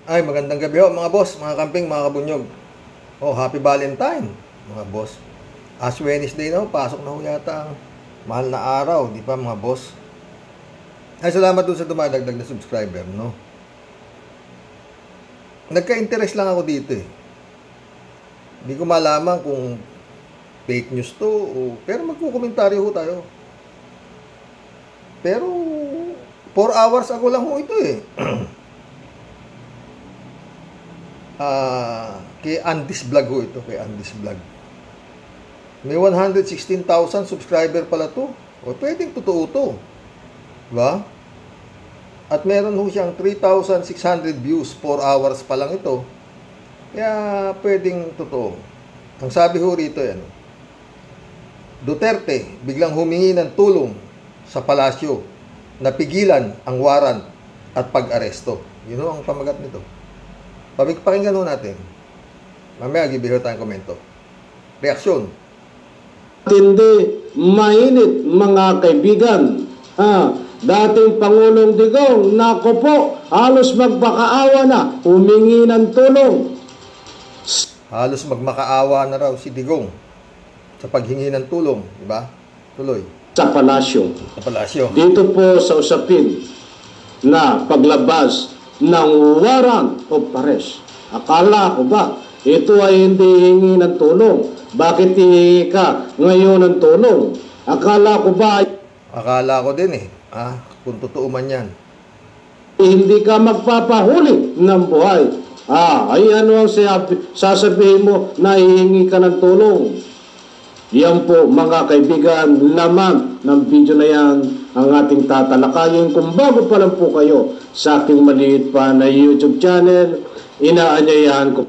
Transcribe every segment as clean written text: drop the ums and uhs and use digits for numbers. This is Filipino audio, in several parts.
Ay, magandang gabi ho mga boss, mga kamping, mga kabunyog. Oh, happy Valentine mga boss. As Wednesday na ho, pasok na ho yata ang mahal na araw, di ba mga boss? Ay, salamat dun sa dumadagdag na subscriber, no? Nagka-interest lang ako dito eh. Hindi ko malaman kung fake news to pero magkukomentaryo ho tayo. Pero 4 hours ako lang ho ito eh. Kay Andy's Vlog ho ito, kay Andy's Vlog. May 116,000 subscriber pala to. O pwedeng totoo to. Diba? At meron ho siyang 3,600 views, 4 hours pa lang ito. Kaya pwedeng totoo. Ang sabi ho rito yan, Duterte biglang humingi ng tulong sa palasyo na pigilan ang warrant at pag-aresto. Yun ho ang pamagat nito. Pakinggan ho natin. Mamaya gibiho tayong komento. Reaksyon. Hindi mainit mga kaibigan. Dating Pangulong Digong, nako po, halos magmakaawa na, humingi ng tulong. Halos magmakaawa na raw si Digong sa paghingi ng tulong, di ba? Tuloy. Sa palasyo. Sa palasyo. Dito po sa usapin na paglabas ng warrant of arrest. Akala ko ba, ito ay hindi hingi ng tulong? Bakit hihingi ka ngayon ng tulong? Akala ko ba... Akala ko din eh. Kung totoo man yan. Hindi ka magpapahuli ng buhay. Ay ano ang sasabihin mo na hihingi ka ng tulong? Yan po mga kaibigan, laman ng video na yan ang ating tatalakayin. Kung bago pa lang po kayo sa aking maliit pa na YouTube channel, inaanyayahan ko.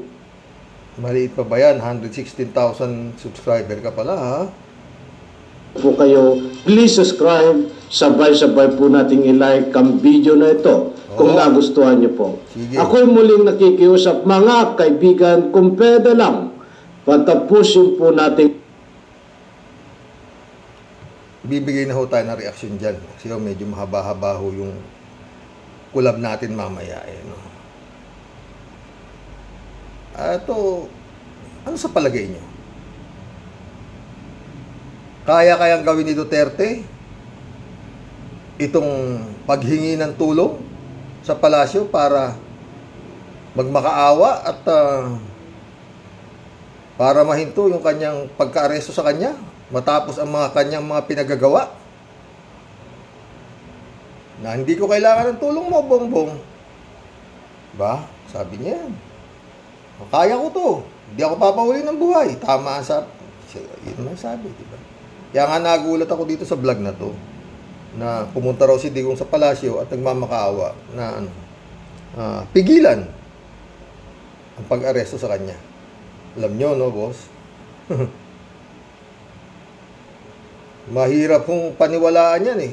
Maliit pa ba yan? 116,000 subscriber ka pala ha? Po kayo, please subscribe. Sabay-sabay po nating i-like ang video na ito kung nagustuhan niyo po. Sige. Ako'y muling nakikiusap mga kaibigan, kung pwede lang, patapusin po natin. Bibigay na ho tayo ng reaksyon dyan. Kasi medyo mahaba-haba ho yung kulab natin mamaya. No? Ito, ano sa palagay nyo? Kaya-kayang gawin ni Duterte itong paghingi ng tulong sa palasyo para magmakaawa at para mahinto yung kanyang pagka-aresto sa kanya matapos ang kanyang mga pinagagawa na hindi ko kailangan ng tulong mo, Bongbong. Ba? Sabi niya yan. Kaya ko to. Hindi ako papahuli ng buhay. Tama ang sabi. Yun ang sabi, diba? Kaya nga nagulat ako dito sa vlog na to na pumunta raw si Digong sa palasyo at nagmamakaawa na pigilan ang pag-aresto sa kanya. Alam nyo, no, boss? Mahirap kung paniwalaan yan eh.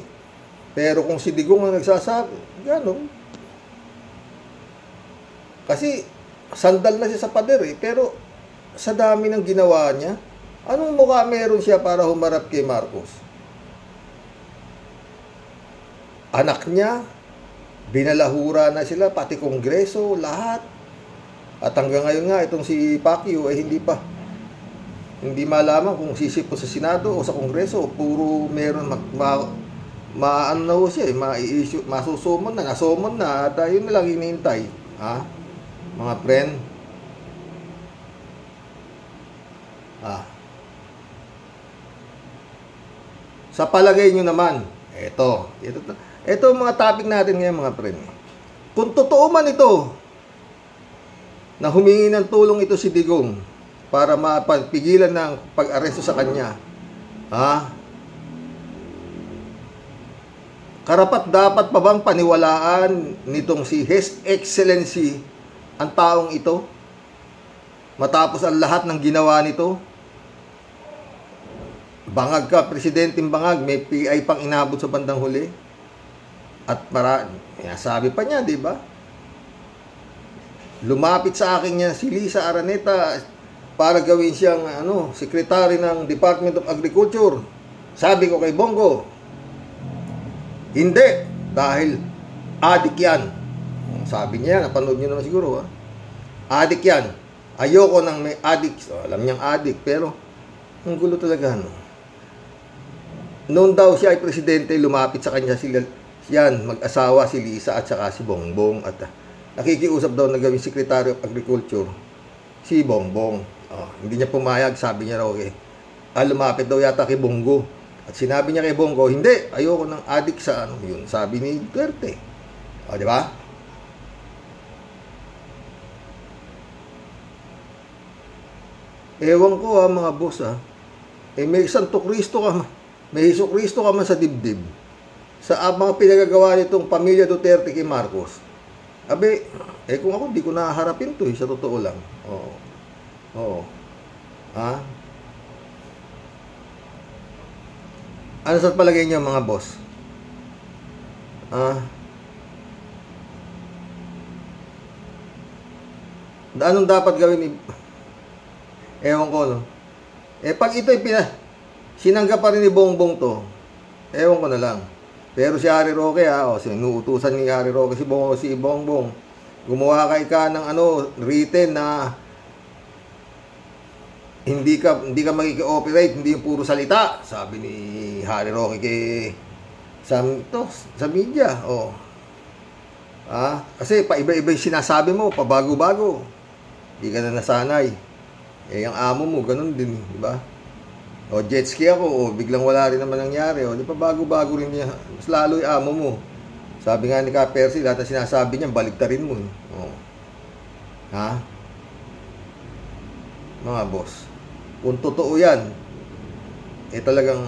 Pero kung si Digong ang nagsasabi, gano'n. Kasi sandal na siya sa pader eh. Pero sa dami ng ginawa niya, anong mukha meron siya para humarap kay Marcos? Anak niya, binalahura na sila, pati kongreso, lahat. At hanggang ngayon nga, itong si Pacquiao ay hindi malaman kung sisipo sa Senado o sa Kongreso. Puro meron ano na ho siya, masusumon na, nasumon na, at yun na lang hinihintay. Mga friend. Sa palagay nyo naman, ito mga topic natin ngayon mga friend. Kung totoo man ito, na humingi ng tulong ito si Digong para mapigilan ng pag-aresto sa kanya, karapat dapat pa bang paniwalaan nitong si His Excellency ang taong ito matapos ang lahat ng ginawa nito? Bangag ka, Presidenteng Bangag, may PI pang inabot sa bandang huli. At sabi pa niya, di ba? Lumapit sa akin niya si Lisa Araneta para gawin siyang secretary ng Department of Agriculture. Sabi ko kay Bongo, hindi, dahil adik yan. sabi niya, napanood niyo naman siguro, adik yan. Ayoko nang may adik. So, alam niyang adik, pero ang gulo talaga, no? Noon daw siya ay presidente, lumapit sa kanya sila, yan, mag-asawa si Lisa at saka si Bongbong. At nakikiusap daw na gawing Secretary of Agriculture si Bongbong. Hindi niya pumayag, sabi niya raw lumapit daw yata kay Bongo. At sinabi niya kay Bongo, hindi, ayoko ng adik sa yun. Sabi ni Duterte. Di ba? Ewan ko mga boss may Santo Cristo ka, may Hesus Kristo ka man sa dibdib. Sa mga pinagagawa nitong pamilya Duterte kay Marcos. Kung ako, di ko naharapin to sa totoo lang. Ano sa palagay niyo mga boss? Anong dapat gawin ni... Ewan ko, no? Pag ito'y sinanggap pa rin ni Bongbong to, ewan ko na lang. Pero si Harry Roque, sinuutusan ni Harry Roque si Bongbong. Gumawa ka ng written na hindi ka makiki-operate, hindi yung puro salita. Sabi ni Harry Roque sa media. Kasi paiba-iba yung sinasabi mo, pabago-bago. Hindi ka na nasanay. Yung amo mo, ganun din, di ba? Jet ski ako, biglang wala rin naman nangyari. Di pa bago-bago rin niya. Mas lalo yung amo mo. Sabi nga ni Ka Percy, lahat na sinasabi niya, baligtarin mo. Mga boss, kung totoo yan, talagang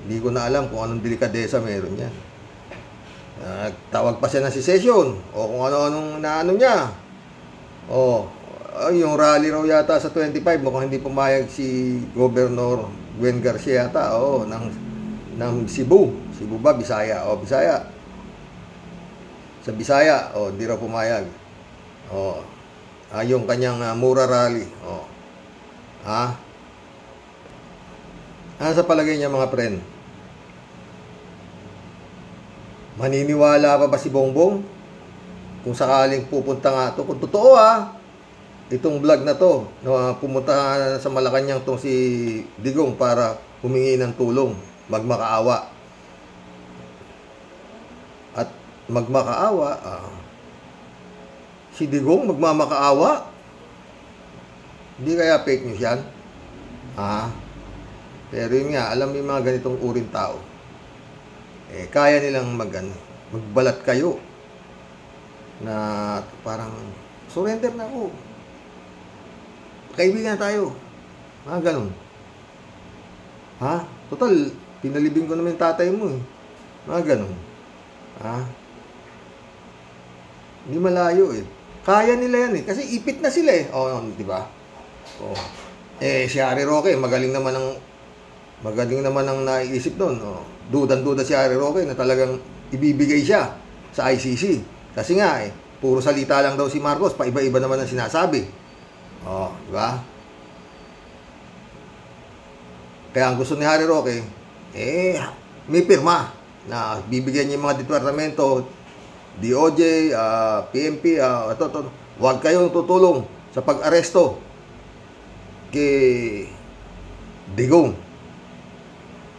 hindi ko na alam kung anong delikadesa meron yan. Tawag pa siya ng secession, o kung ano-anong naano niya. Yung rally raw yata sa 25, mukhang hindi pumayag si Governor Gwen Garcia yata, ng Cebu. Cebu ba? Bisaya. Bisaya. Sa Bisaya, hindi raw pumayag. Yung kanyang Mura rally. Ano sa palagay niya mga friend? Maniniwala pa ba si Bongbong? Kung sakaling pupunta nga to, kung totoo itong vlog na to, pumunta sa Malacanang tong si Digong para humingi ng tulong, magmakaawa. At magmakaawa, si Digong magmamakaawa? Hindi kaya fake news yan? Pero yun nga, alam yung mga ganitong uring tao. Kaya nilang magbalat kayo na parang surrender na ako. Kaibigan tayo. Ganun. Total, pinalibing ko naman yung tatay mo ganun. Hindi malayo Kaya nila yan kasi ipit na sila di ba? Si Harry Roque, magaling naman ang naiisip doon. Dudan-duda si Harry Roque na talagang ibibigay siya sa ICC. Kasi nga puro salita lang daw si Marcos, paiba-iba naman ang sinasabi. Di ba? Kaya ang gusto ni Harry Roque, may pirma na bibigyan niya yung mga departamento, DOJ, PNP, huwag kayong tutulong sa pag-aresto kay Digong.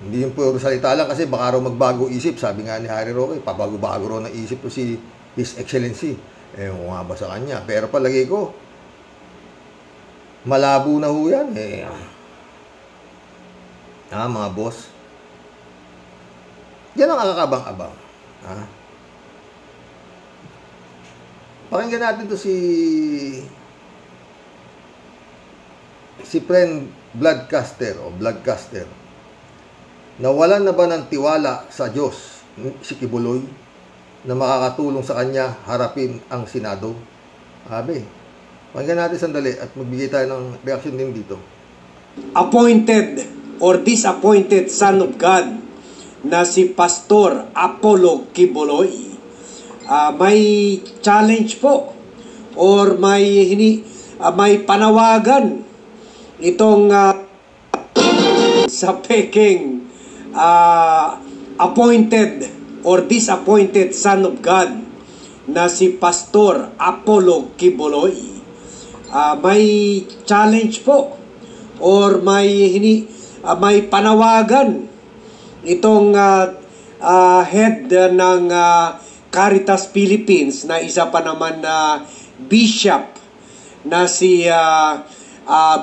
Hindi yung puro salita lang kasi baka raw magbago isip. Sabi nga ni Harry Roque, pabago-bago raw ng isip ko si His Excellency. Kung nga ba sa kanya. Pero palagi ko, malabo na ho yan mga boss. Yan ang kakabang-abang. Pakinggan natin to si friend Bloodcaster. Nawalan na ba ng tiwala sa Diyos si Kibuloy na makakatulong sa kanya harapin ang Senado? Pakinggan natin sandali at magbigay tayo ng reaction din dito. Appointed or disappointed son of God na si Pastor Apollo Kibuloy, may challenge po or may panawagan itong sa peking appointed or disappointed son of God na si Pastor Apollo Quiboloy. May challenge po or may panawagan itong head ng Caritas Philippines na isa pa naman na bishop na si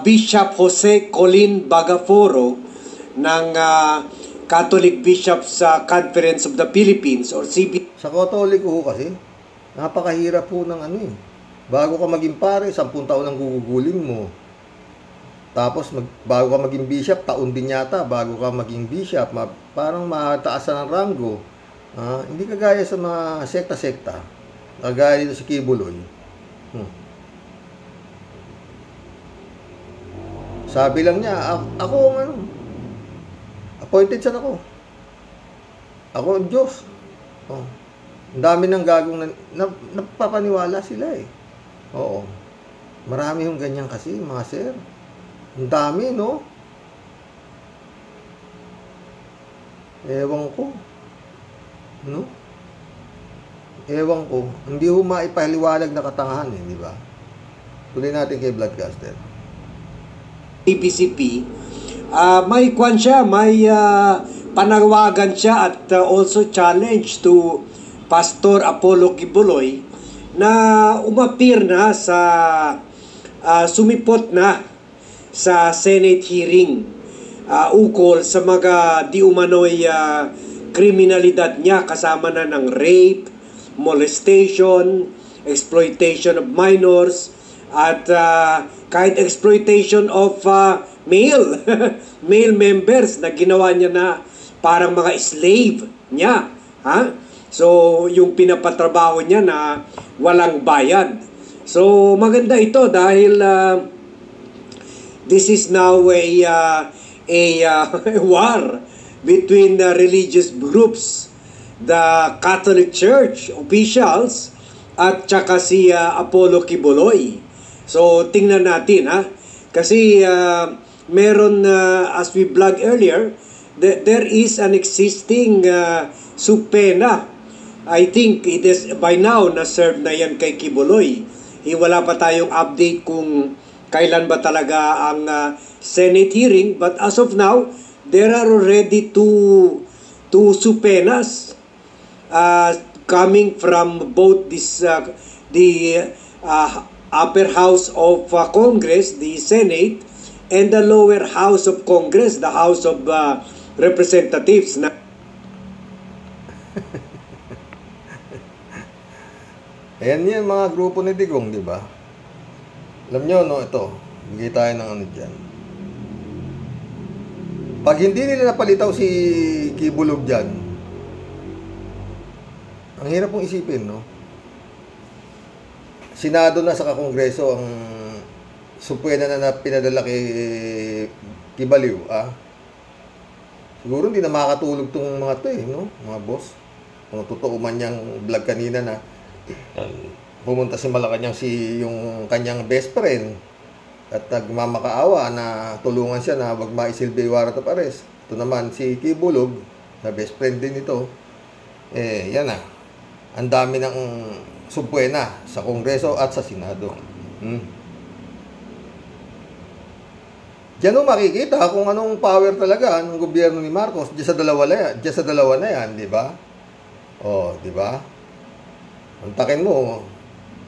Bishop Jose Colin Bagaforo ng Catholic Bishops Conference of the Philippines or CB. Sa Katoliko kasi, napakahirap po ng bago ka maging pare, 10 taon ang gugugulin mo. Tapos, bago ka maging bishop, taon din yata, bago ka maging bishop, parang mataasan ang ranggo. Hindi kagaya sa mga sekta-sekta. Kagaya dito sa Kibuloy. Sabi lang niya, ako appointed siya ako. Ako ang Diyos. Ang dami ng gagong napapaniwala sila eh. Oo. Marami yung ganyan kasi, mga sir. Ang dami, no? Ewan ko. No? Ewan ko. Hindi ho maipahaliwalag na katangahan eh, di ba? Tuloy natin kay Bloodcaster. PPCP, may kwan siya, may panawagan siya at also challenge to Pastor Apollo Quiboloy na umapir na sa sumipot na sa Senate hearing ukol sa mga di umano'y kriminalidad niya kasama na ng rape, molestation, exploitation of minors, at kahit exploitation of male male members na ginawa niya na parang mga slave niya. So, yung pinapatrabaho niya na walang bayad. So, maganda ito dahil this is now a war between the religious groups, the Catholic Church officials, at saka si Apollo Quiboloy. So, tingnan natin, kasi meron, as we vlog earlier, there is an existing subpoena. I think it is by now na-serve na yan kay Quiboloy. Wala pa tayong update kung kailan ba talaga ang Senate hearing, but as of now, there are already two subpoenas coming from both the upper house of Congress, the Senate, and the lower house of Congress, the House of Representatives. Ayan yan mga grupo ni Digong, di ba? Alam nyo, no, ito, bigay tayo ng dyan. Pag hindi nila napalitaw si Kibulog dyan, ang hirap pong isipin, no? Senado na sa Kongreso ang supwena na pinadala kay Kibaliw, Siguro hindi na makakatulog tong mga to no? Mga boss. Kung totoo man niyang vlog kanina na pumunta si Malacanang yung kanyang best friend at nagmamakaawa na tulungan siya na wag maisilbi warrant of arrest. Ito naman si Kibulog na best friend din ito. Yan na. Ang dami ng supwena sa Kongreso at sa Senado. Diyan mo makikita kung anong power talaga ng gobyerno ni Marcos diyan sa dalawa na yan, di ba? Di ba? Antakin mo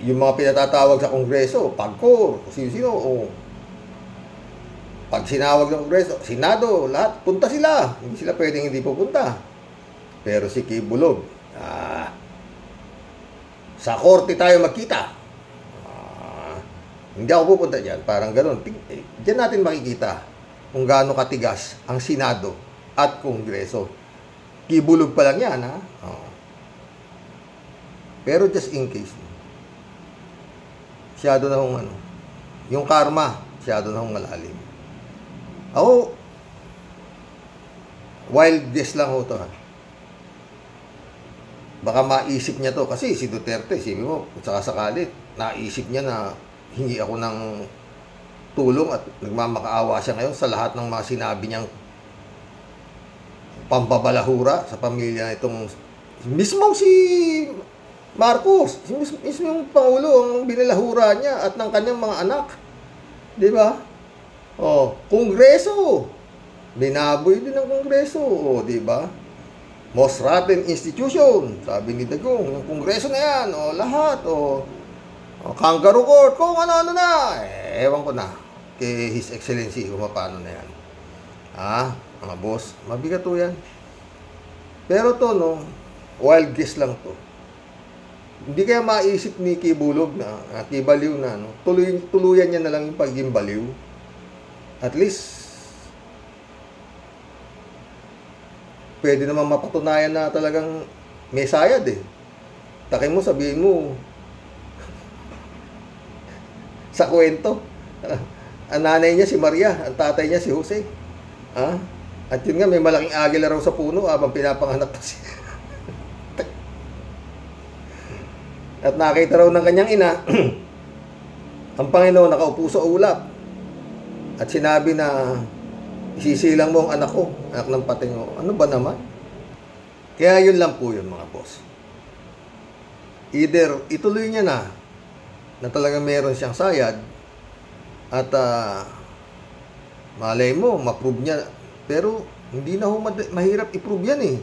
yung mga pinatatawag sa Kongreso, PAGCOR, sino-sino, pag sinawag ng Kongreso, Senado, lahat, punta sila. Hindi sila pwedeng hindi pupunta. Pero si Kibulog, sa korte tayo magkita. Hindi ako pupunta dyan. Parang ganun. Diyan natin makikita kung gaano katigas ang Senado at Kongreso. Kibulog pa lang yan, Pero just in case, masyado na hong yung karma, masyado na hong malalim. Ako, wild guess lang ho to, Baka maisip niya to, kasi si Duterte, sabi mo, saka sakali, naisip niya na hingi ako ng tulong at nagmamakaawa siya ngayon sa lahat ng mga sinabi niyang pambabalahura sa pamilya itong mismong si Marcos, mismo yung Pangulo ang binalahura niya at ng kanyang mga anak. Di ba? Oh, Kongreso. Binaboy din ng Kongreso. Oh, di ba? Most rotten institution. Sabi ni Dagong, yung Kongreso na yan. Oh, lahat. Oh, kangaroo court. Kung ano-ano na. Ewan ko na. Kay His Excellency, kung paano na yan. Mga boss, mabigat to yan. Pero to, no, wild guess lang to. Hindi kaya maisip ni Kibulog na, Kibaliw na, no, tuluyan niya na lang yung pagiging baliw. At least, pwede naman mapatunayan na talagang may sayad eh. Takin mo, sabihin mo, sa kwento, ang nanay niya si Maria, ang tatay niya si Jose. At yun nga, may malaking agila raw sa puno habang pinapanganak pa siya. At nakita raw ng kanyang ina, ang Panginoon nakaupo sa ulap. At sinabi na, isisilang mo ang anak ko, anak ng patingo. Ano ba naman? Kaya yun lang po yun, mga boss. Either ituloy niya na talagang meron siyang sayad, at malay mo, ma-prove niya. Pero hindi na mahirap i-prove yan eh,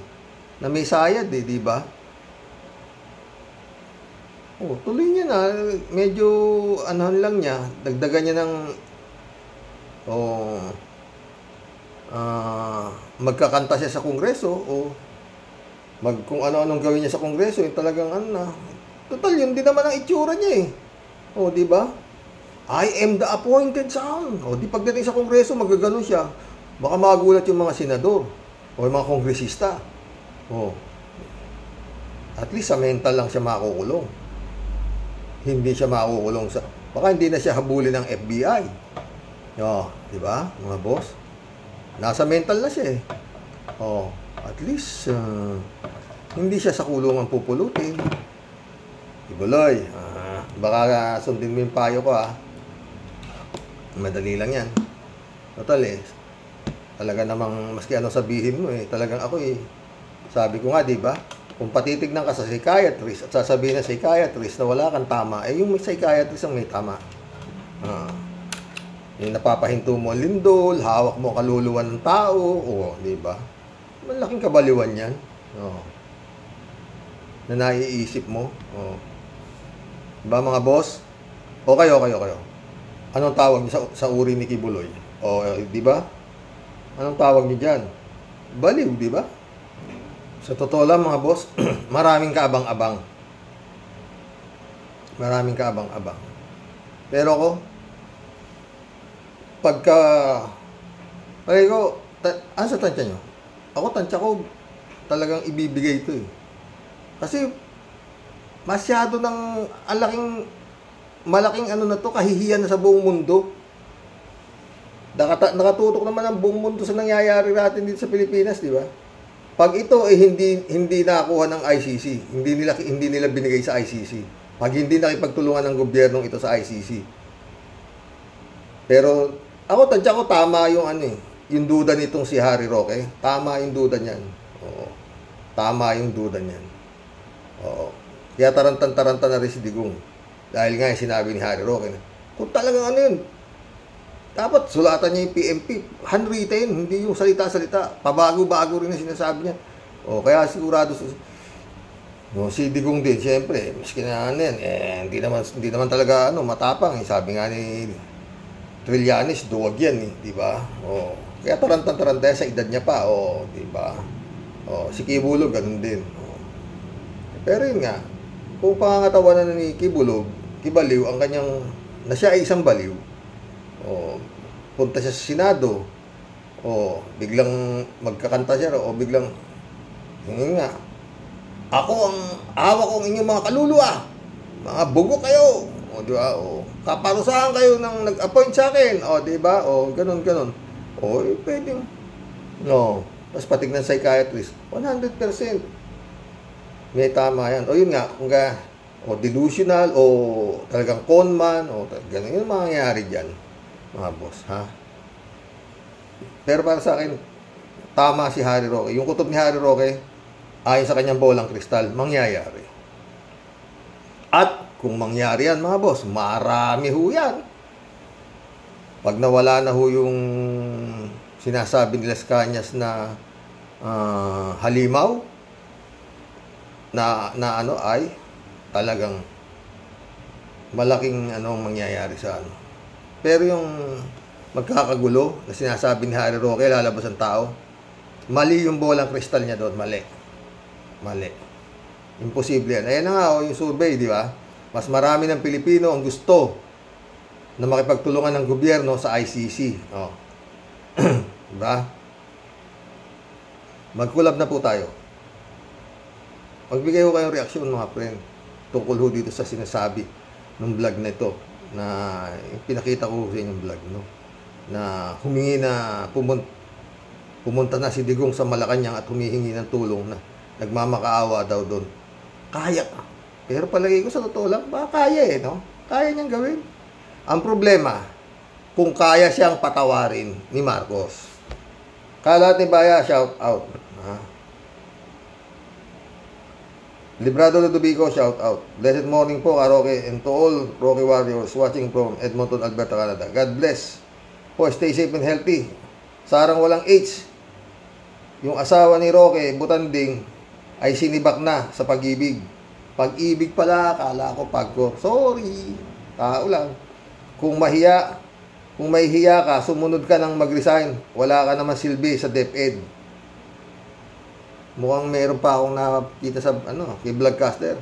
na may sayad eh, di ba? Tuloy niya na, medyo lang niya, dagdagan niya ng magkakanta siya sa Kongreso o kung ano-anong gawin niya sa Kongreso, yung talagang total yun din naman ang itsura niya eh. Di ba? I am the appointed son. Di pagdating sa Kongreso, magagano siya. Baka magulat yung mga senador o yung mga kongresista. At least sa mental lang siya makukulong. Hindi siya makukulong sa... Baka hindi na siya habulin ng FBI. Di ba, mga boss? Nasa mental na siya eh. At least, hindi siya sa kulungan pupulutin. Ibuloy, baka sundin mo yung payo ko Madali lang yan. Total eh, talaga namang, maski ano sabihin mo eh, talagang ako eh, sabi ko nga, di ba? Kung patitignan ka sa psychiatrist at sasabihin ng psychiatrist na wala kang tama, yung psychiatrist ang may tama. Yung napapahinto mo ang lindol, hawak mo kaluluwa ng tao, di ba? Malaking kabaliwan yan. Na naiisip mo. Diba mga boss? Okay. Anong tawag niyo sa uri ni Kibuloy? Di ba? Anong tawag niyo dyan? Baliw, di ba? Sa totoo lang mga boss, maraming kaabang-abang. Pero ako, sa tansya nyo? Ako, tansya ko, talagang ibibigay ito eh. Kasi, masyado ng, malaking kahihiyan na sa buong mundo. Nakatutok naman ang buong mundo sa nangyayari natin dito sa Pilipinas, di ba? Pag ito ay hindi nakuha ng ICC, hindi nila binigay sa ICC. Pag hindi nakipagtulungan ng gobyernong ito sa ICC. Pero ako tansya ko tama yung yung duda nitong si Harry Roque. Tama yung duda niyan. Tama yung duda niyan. Kaya tarantan na rin si Digong. Dahil nga sinabi ni Harry Roque na, kung talagang yun, dapat sulatan niya yung PMP, handwritten, hindi yung salita-salita, pabago-bago rin na sinasabi niya. Kaya sigurado si Digong din, siyempre, miski na hindi naman talaga matapang. Sabi nga ni Trillanes, duwag yan di ba? Kaya tarantan sa edad niya pa, di ba? Si Kibulog, ganun din. Pero yun nga, kung pangangatawanan ni Kibaliw, ang kanyang, na siya ay isang baliw, punta siya sa Senado, biglang magkakanta siya, biglang, yun nga, ako ang awa ko ang inyong mga kaluluwa, mga bugo kayo, di ba, kaparusahan kayo ng nag-appoint sa akin, di ba, ganun, pwedeng, tapos patignan psychiatrist, 100%, may tama yan, yun nga, kung delusional, talagang conman, ganun yung mangyayari dyan, mga boss, Pero para sa akin, tama si Harry Roque. Yung kutob ni Harry Roque, ayon sa kanyang bolang kristal, mangyayari. At kung mangyari yan, mga boss, marami ho yan. Pag nawala na ho yung sinasabi ni Las Cañas na halimaw, na ano ay talagang malaking anong mangyayari sa ano. Pero yung magkakagulo na sinasabi ni Harry Roque, lalabas ang tao, mali yung bolang kristal niya doon, mali. Imposible yan. Ayan na nga, yung survey, di ba? Mas marami ng Pilipino ang gusto na makipagtulungan ng gobyerno sa ICC. Oh. Diba? Mag-collab na po tayo. Magbigay ko kayong reaksyon, mga friend, tungkol ho dito sa sinasabi ng vlog na ito, na pinakita ko sa inyong vlog, no? Na humingi na pumunta na si Digong sa Malacanang at humihingi ng tulong na nagmamakaawa daw doon. Kaya ka. Pero palagi ko sa totoo lang, baka kaya no? Kaya niyang gawin. Ang problema, kung kaya siyang patawarin ni Marcos. Kalat ni Baya, shout out. Librado Ludovico, shout out. Blessed morning po, Roque, and to all Roque warriors watching from Edmonton, Alberta, Canada. God bless. Po, stay safe and healthy. Sarang walang H. Yung asawa ni Roque, Butanding, ay sinibak na sa pag-ibig. Pag-ibig pala, akala ko pagko. Sorry. Tao lang. Kung may hiya ka, sumunod ka ng mag-resign. Wala ka naman silbi sa DepEd. Mukhang meron pa akong nakita sa kay Vlogcaster.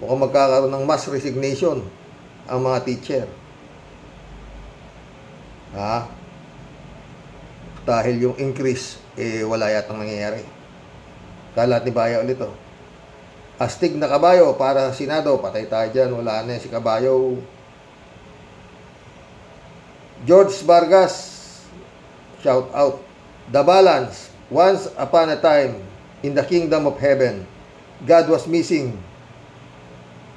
Mukhang magkakaroon ng mass resignation ang mga teacher. Dahil yung increase, wala yatang nangyayari. Kalat ni Baya ulit, oh. Astig na kabayo para Senado. Patay tayo dyan. Wala na si kabayo. George Vargas, shout out. The balance. Once upon a time, in the kingdom of heaven, God was missing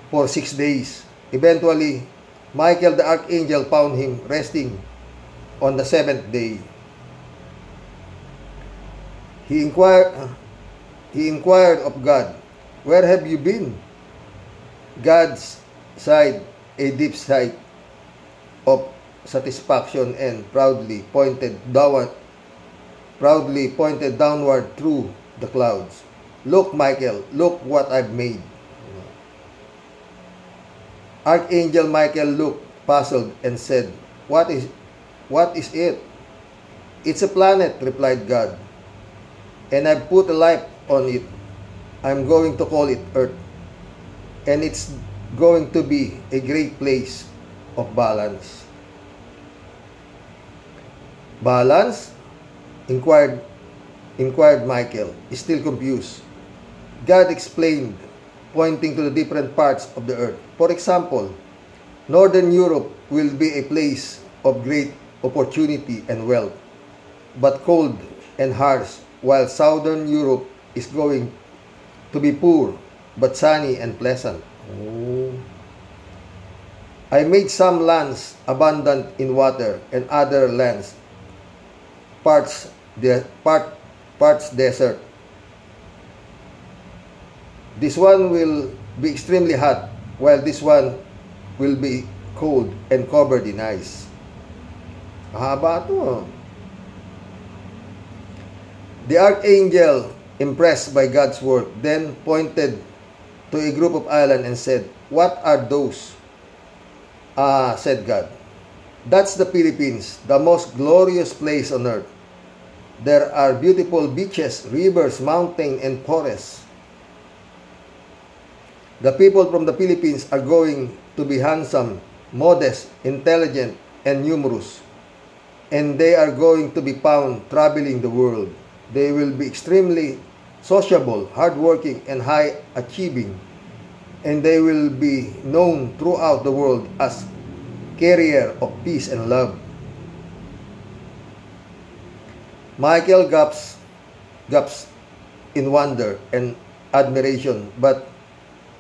for 6 days. Eventually, Michael the archangel found him resting on the 7th day. He inquired of God, "Where have you been?" God sighed a deep sigh of satisfaction and proudly pointed downward through the clouds. "Look, Michael, look what I've made." Archangel Michael looked puzzled and said, What is it?" "It's a planet," replied God, "and I've put a life on it. I'm going to call it Earth, and it's going to be a great place of balance." "Balance?" inquired Michael, still confused. God explained, pointing to the different parts of the earth. For example, Northern Europe will be a place of great opportunity and wealth, but cold and harsh, while Southern Europe is going to be poor, but sunny and pleasant. "I made some lands abundant in water, and other lands parts desert. This one will be extremely hot, while this one will be cold and covered in ice." Mahaba ito. The archangel, impressed by God's work, then pointed to a group of islands and said, "What are those?" Said God, "That's the Philippines, the most glorious place on earth. There are beautiful beaches, rivers, mountains, and forests. The people from the Philippines are going to be handsome, modest, intelligent, and numerous. And they are going to be found traveling the world. They will be extremely sociable, hardworking, and high-achieving. And they will be known throughout the world as carrier of peace and love." Michael gasped in wonder and admiration, but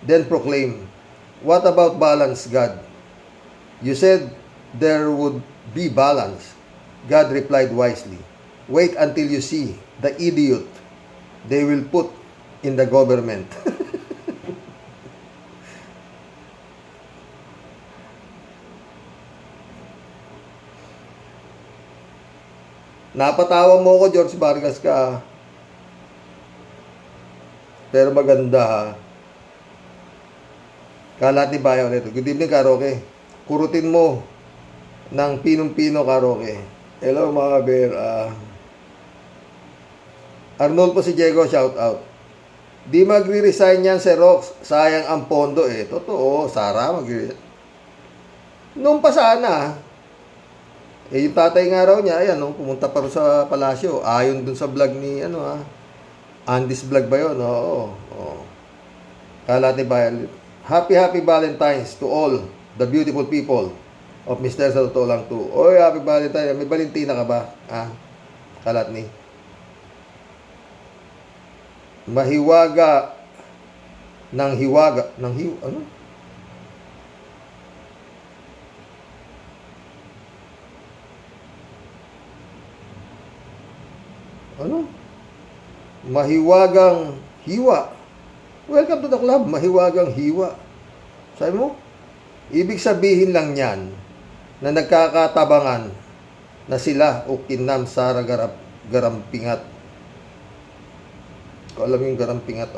then proclaimed, "What about balance, God? You said there would be balance." God replied wisely, "Wait until you see the idiot they will put in the government." Napatawa mo ko, George Vargas ka. Pero maganda ha. Kalati Bayaw ulit. Good evening, Karoke. Kurutin mo ng pinong-pino, Karoke. Hello, mga bear. Arnold po si Diego, shout out. Di magre-resign yan si Rox. Sayang ang pondo eh. Totoo, Sara, magre-resign. Noong pa sana, yung tatay nga raw niya, ayan, pumunta pa rin sa palasyo. Ayon dun sa vlog ni, Andy's vlog ba yun? Oo. Kalati Bayaw. Happy Valentine's to all the beautiful people of Mr. Sa totoo lang to. Oy, happy Valentine's. May Valentina ka ba? Kalat ni. Mahiwaga ng hiwaga. Ano? Ano? Mahiwagang hiwa. Welcome to the club, mahiwagang hiwa. Sabi mo, ibig sabihin lang yan na nagkakatabangan na sila o kinam Sara Garampingat. Ko alam yung Garampingat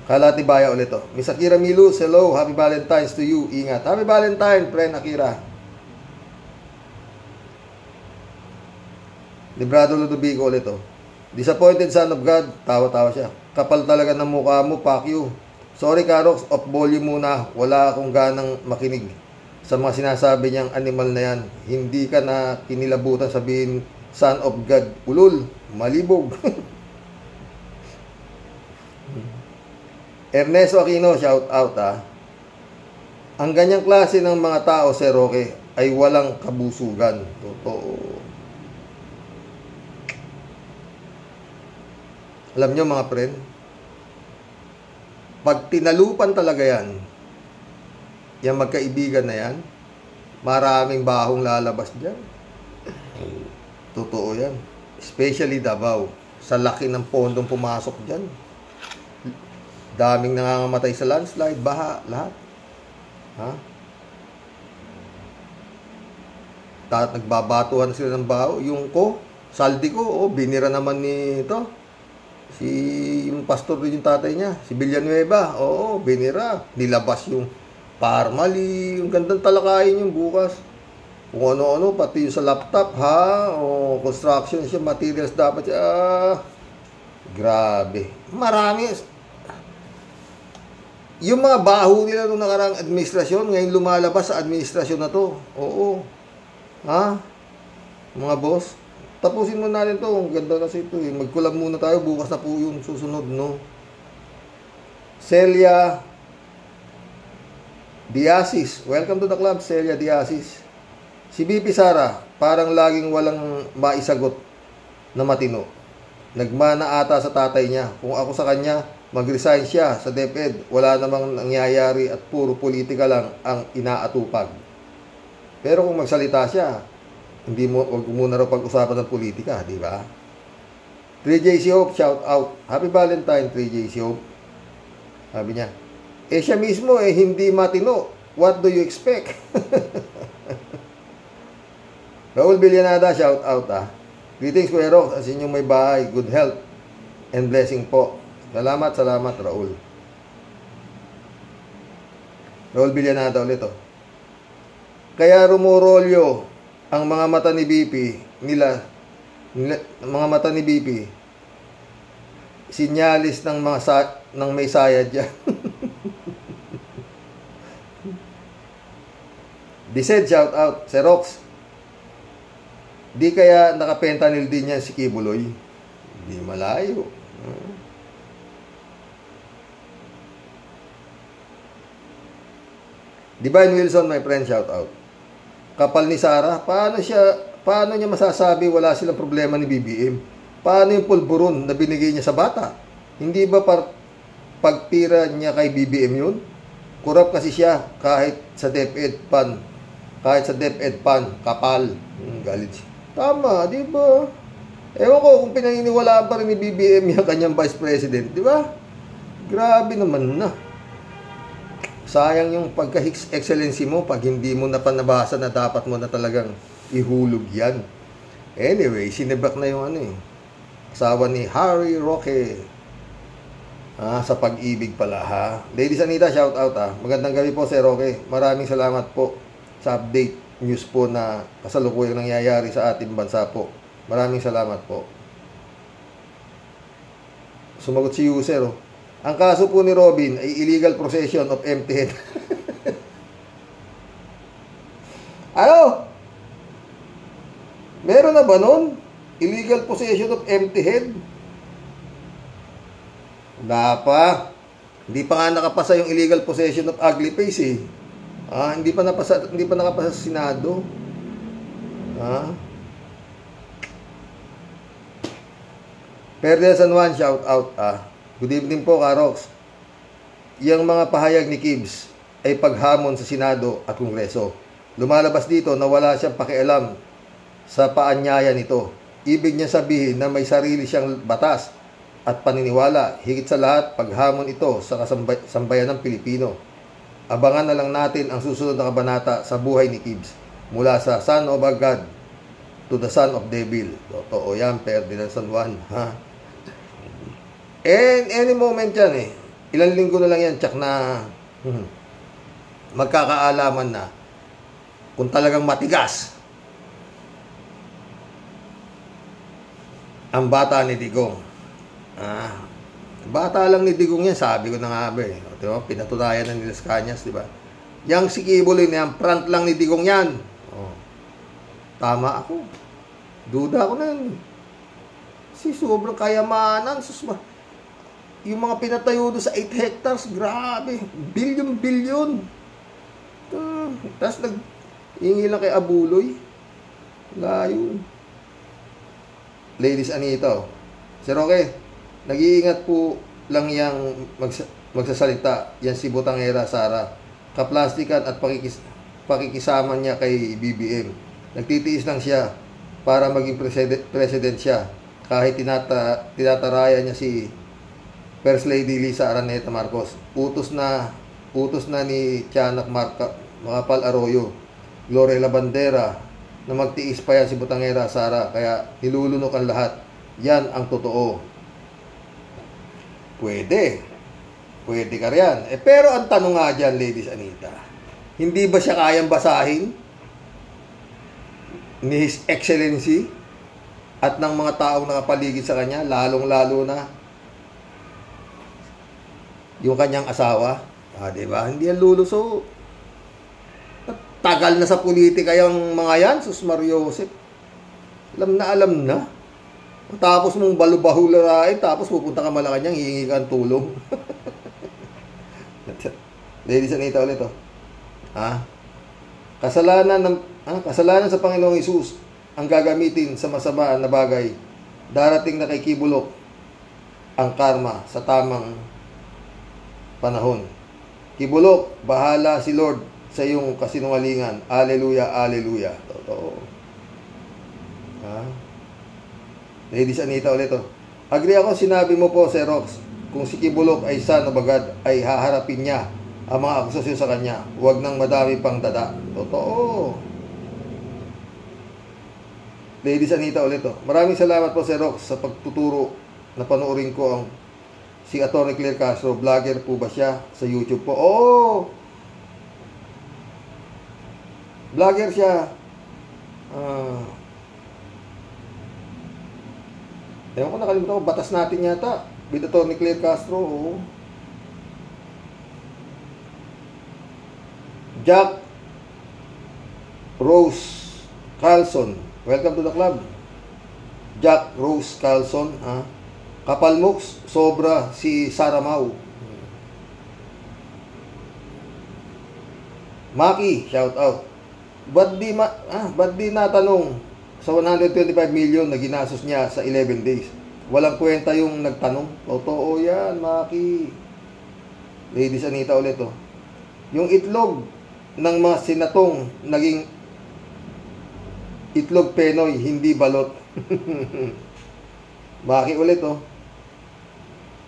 Kalati Baya ulit to. Miss Akira Milus, hello, happy Valentine's to you. Ingat. Happy Valentine, friend Akira. Librado Ludovico ulit to. Disappointed son of God. Tawa-tawa siya. Kapal talaga ng mukha mo, fuck you. Sorry, Karox, off volume muna. Wala akong ganang makinig sa mga sinasabi niyang animal na yan. Hindi ka na kinilabutan sabihin, son of God. Ulul, malibog. Ernesto Aquino, shout out Ang ganyang klase ng mga tao, Sir Roque, ay walang kabusugan. Totoo. Alam nyo mga friend, pag tinalupan talaga yan, yung magkaibigan na yan, maraming bahong lalabas dyan. Totoo yan. Especially Davao. Sa laki ng pondong pumasok dyan. Daming nangangamatay sa landslide, baha, lahat. Nagbabatuhan sila ng baho. Yung saldi ko, binira naman ni ito. Yung pastor din yung tatay niya, si Villanueva, binira. Nilabas yung parmali, yung gandang talakayin yung bukas. Kung ano-ano, pati yung sa laptop, construction siya, materials dapat siya. Grabe. Marami. Yung mga baho nila nung nakarang administrasyon, ngayon lumalabas sa administrasyon na to. Oo. Mga boss. Tapusin mo natin to. Ang ganda kasi ito eh. Magkulab muna tayo. Bukas na po yung susunod, no? Celia Diasis. Welcome to the club, Celia Diasis. Si BP Sara, parang laging walang maisagot na matino. Nagmana ata sa tatay niya. Kung ako sa kanya, mag-resign siya sa DepEd. Wala namang nangyayari at puro politika lang ang inaatupag. Pero kung magsalita siya, wag muna raw pag-usapan ng politika, di ba? 3JC Hope, shout out. Happy Valentine, 3JC Hope. Sabi niya, siya mismo hindi matino. What do you expect? Raul Villanada, shout out Greetings, Kuya Rox, as inyong may bahay. Good health and blessing po. Salamat, Raul. Raul Villanada ulit Kaya rumorolyo ang mga mata ni BP mga mata ni BP sinyalis ng ng may sayad dyan. Dised, shout out. Serox, di kaya nakapentanil din yan si Kibuloy? Di malayo. Divine Wilson, my friend, shout out. Kapal ni Sara, paano niya masasabi wala silang problema ni BBM? Paano yung pulburon na binigay niya sa bata? Hindi ba pagtira niya kay BBM yun? Kurap kasi siya kahit sa DepEd pan. Kapal. Galit siya. Tama, di ba? Ewan ko kung pinaniniwalaan pa rin ni BBM yung kanyang vice president, di ba? Grabe naman na. Sayang yung pagka-excellency mo pag hindi mo na panabasa na dapat mo na talagang ihulog yan. Anyway, sinibak na yung asawa ni Harry Roque. Sa pag-ibig pala ha. Ladies Anita, shout out ha. Magandang gabi po Sir Roque. Maraming salamat po sa update news po na kasalukuyang nangyayari sa ating bansa po. Maraming salamat po. Sumagot si user. Ang kaso po ni Robin ay illegal possession of empty head. Ano? Meron na ba nun? Illegal possession of empty head? Wala pa. Hindi pa nga nakapasa yung illegal possession of ugly face eh. Hindi pa nakapasa sa Senado. Perdel San Juan, shout out. Good evening po, Karox. Yang mga pahayag ni Kibbs ay paghamon sa Senado at Kongreso. Lumalabas dito na wala siyang pakialam sa paanyaya nito. Ibig niya sabihin na may sarili siyang batas at paniniwala. Higit sa lahat, paghamon ito sa sambayan ng Pilipino. Abangan na lang natin ang susunod na kabanata sa buhay ni Kibbs. Mula sa Son of God to the Son of Devil. Totoo yan, Ferdinand San Juan. And any moment yan eh. Ilang linggo na lang yan, tsak na magkakaalaman na kung talagang matigas ang bata ni Digong. Bata lang ni Digong yan, sabi ko na nga ba eh. Diba? Pinatunayan na ni Las Cañas, diba? Yang si Kibuloy na yan, front lang ni Digong yan. Tama ako. Duda ako na yan. Sobrang kayamanan. Yung mga pinatayo doon sa 8 hectares, grabe. Bilyon. Tapos nag-ingi lang kay Abuloy. Layo. Ladies Anita, Sir Roque, nag-iingat po lang yang magsasalita yan si Butangera Sara. Kaplastikan at pakikisama niya kay BBM. Nagtitiis lang siya para maging president siya. Kahit tinataraya niya si First Lady Lisa Araneta Marcos. Utos na ni Tianak Macapal Arroyo, Gloria Bandera, na magtiis pa yan si Butangera Sara. Kaya nilulunok ang lahat. Yan ang totoo. Pwede ka riyan. Pero ang tanong nga dyan, Ladies Anita, hindi ba siya kayang basahin ni His Excellency at ng mga taong nakapaligid sa kanya, lalong-lalo na yung kanyang asawa? Diba? Hindi yan luluso. Tagal na sa politika yung mga yan, Sus Mario Joseph. Alam na. Tapos mong balubahularain, tapos pupunta ka Malacanang, hihingi ka ng tulong. Ladies Anita ulit kasalanan sa Panginoong Hesus ang gagamitin sa masama na bagay. Darating na kay Kibulok ang karma sa tamang panahon. Kibulok, bahala si Lord sa iyong kasinungalingan. Alleluia, alleluia. Totoo. Ladies Anita ulit Agree ako, sinabi mo po, Sir Rox, kung si Kibulok ay son of God, ay haharapin niya ang mga akusasyon sa kanya. Huwag nang madami pang dada. Totoo. Ladies Anita ulit Maraming salamat po, Sir Rox, sa pagtuturo na panoorin ko ang si Atty. Claire Castro. Vlogger po ba siya sa YouTube po? Vlogger siya. Ewan ko, nakalimutan ko, batas natin yata. With Atty. Claire Castro. Jack Rose Carlson. Welcome to the club. Jack Rose Carlson. Kapalmoks, sobra si Saramau. Maki, shout out. Ba't di natanong sa 125 million na ginastos niya sa 11 days? Walang kwenta yung nagtanong. Totoo yan, Maki. Ladies Anita ulit Yung itlog ng mga sinatong naging itlog Penoy, hindi balot. Maki ulit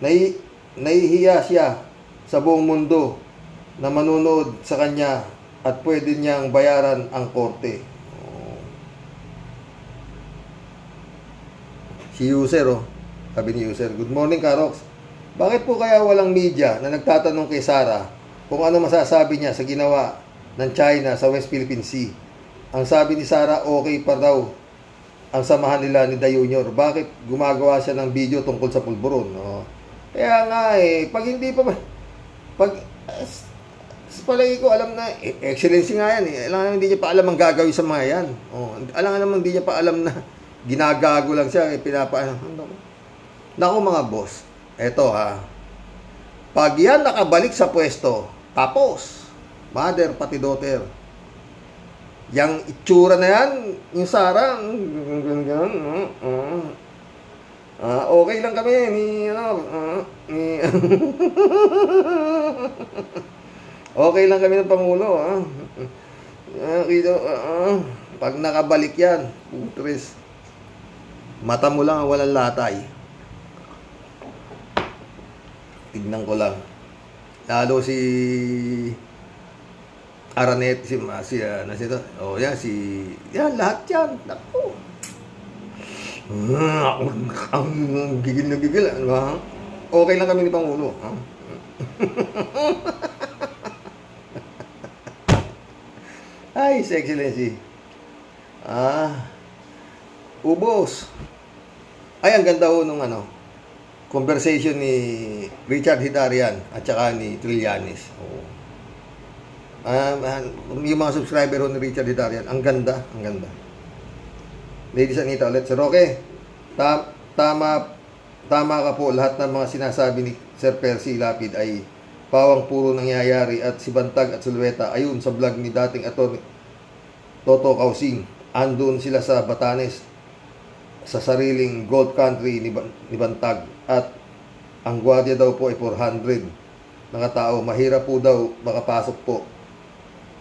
Nahihiya siya sa buong mundo na manunood sa kanya at pwede niyang bayaran ang korte. Oh. Si user, oh. Sabi ni user, "Good morning, Karox. Bakit po kaya walang media na nagtatanong kay Sara kung ano masasabi niya sa ginawa ng China sa West Philippine Sea? Ang sabi ni Sara, okay pa daw ang samahan nila ni Day Jr. Bakit gumagawa siya ng video tungkol sa pulburon?" Oh. Kaya nga pag hindi pa sa palagi ko, alam na, excellency nga yan Alam naman hindi niya pa alam ang gagawin sa mga yan. Oh, alam naman hindi niya pa alam na ginagago lang siya, pinapaano. Naku mga boss, eto pag yan nakabalik sa pwesto, tapos, mother pati daughter, yang itsura na yan, yung Sara, okay lang kami okay lang kami ng Pangulo, pag nakabalik yan, putres, mata mo lang ang walang latay. Tignan ko lang. Lalo si Aranet, yan, lahat yan. Naku. Ang gigil na gigil. Okay lang kami ni Pangulo. Ay, His Excellency. Ubos. Ay, ang ganda nung conversation ni Richard Hidarian at saka ni Trillanes. Yung mga subscriber ni Richard Hidarian, ang ganda. Ladies Anita ulit, Sir Roque, tama ka po, lahat ng mga sinasabi ni Sir Percy Lapid ay pawang puro nangyayari at si Bantag at Sulweta, ayun sa vlog ni dating Atty. Toto Kausing, andun sila sa Batanes sa sariling gold country ni Bantag at ang gwardiya daw po ay 400 mga tao, mahirap po daw makapasok po.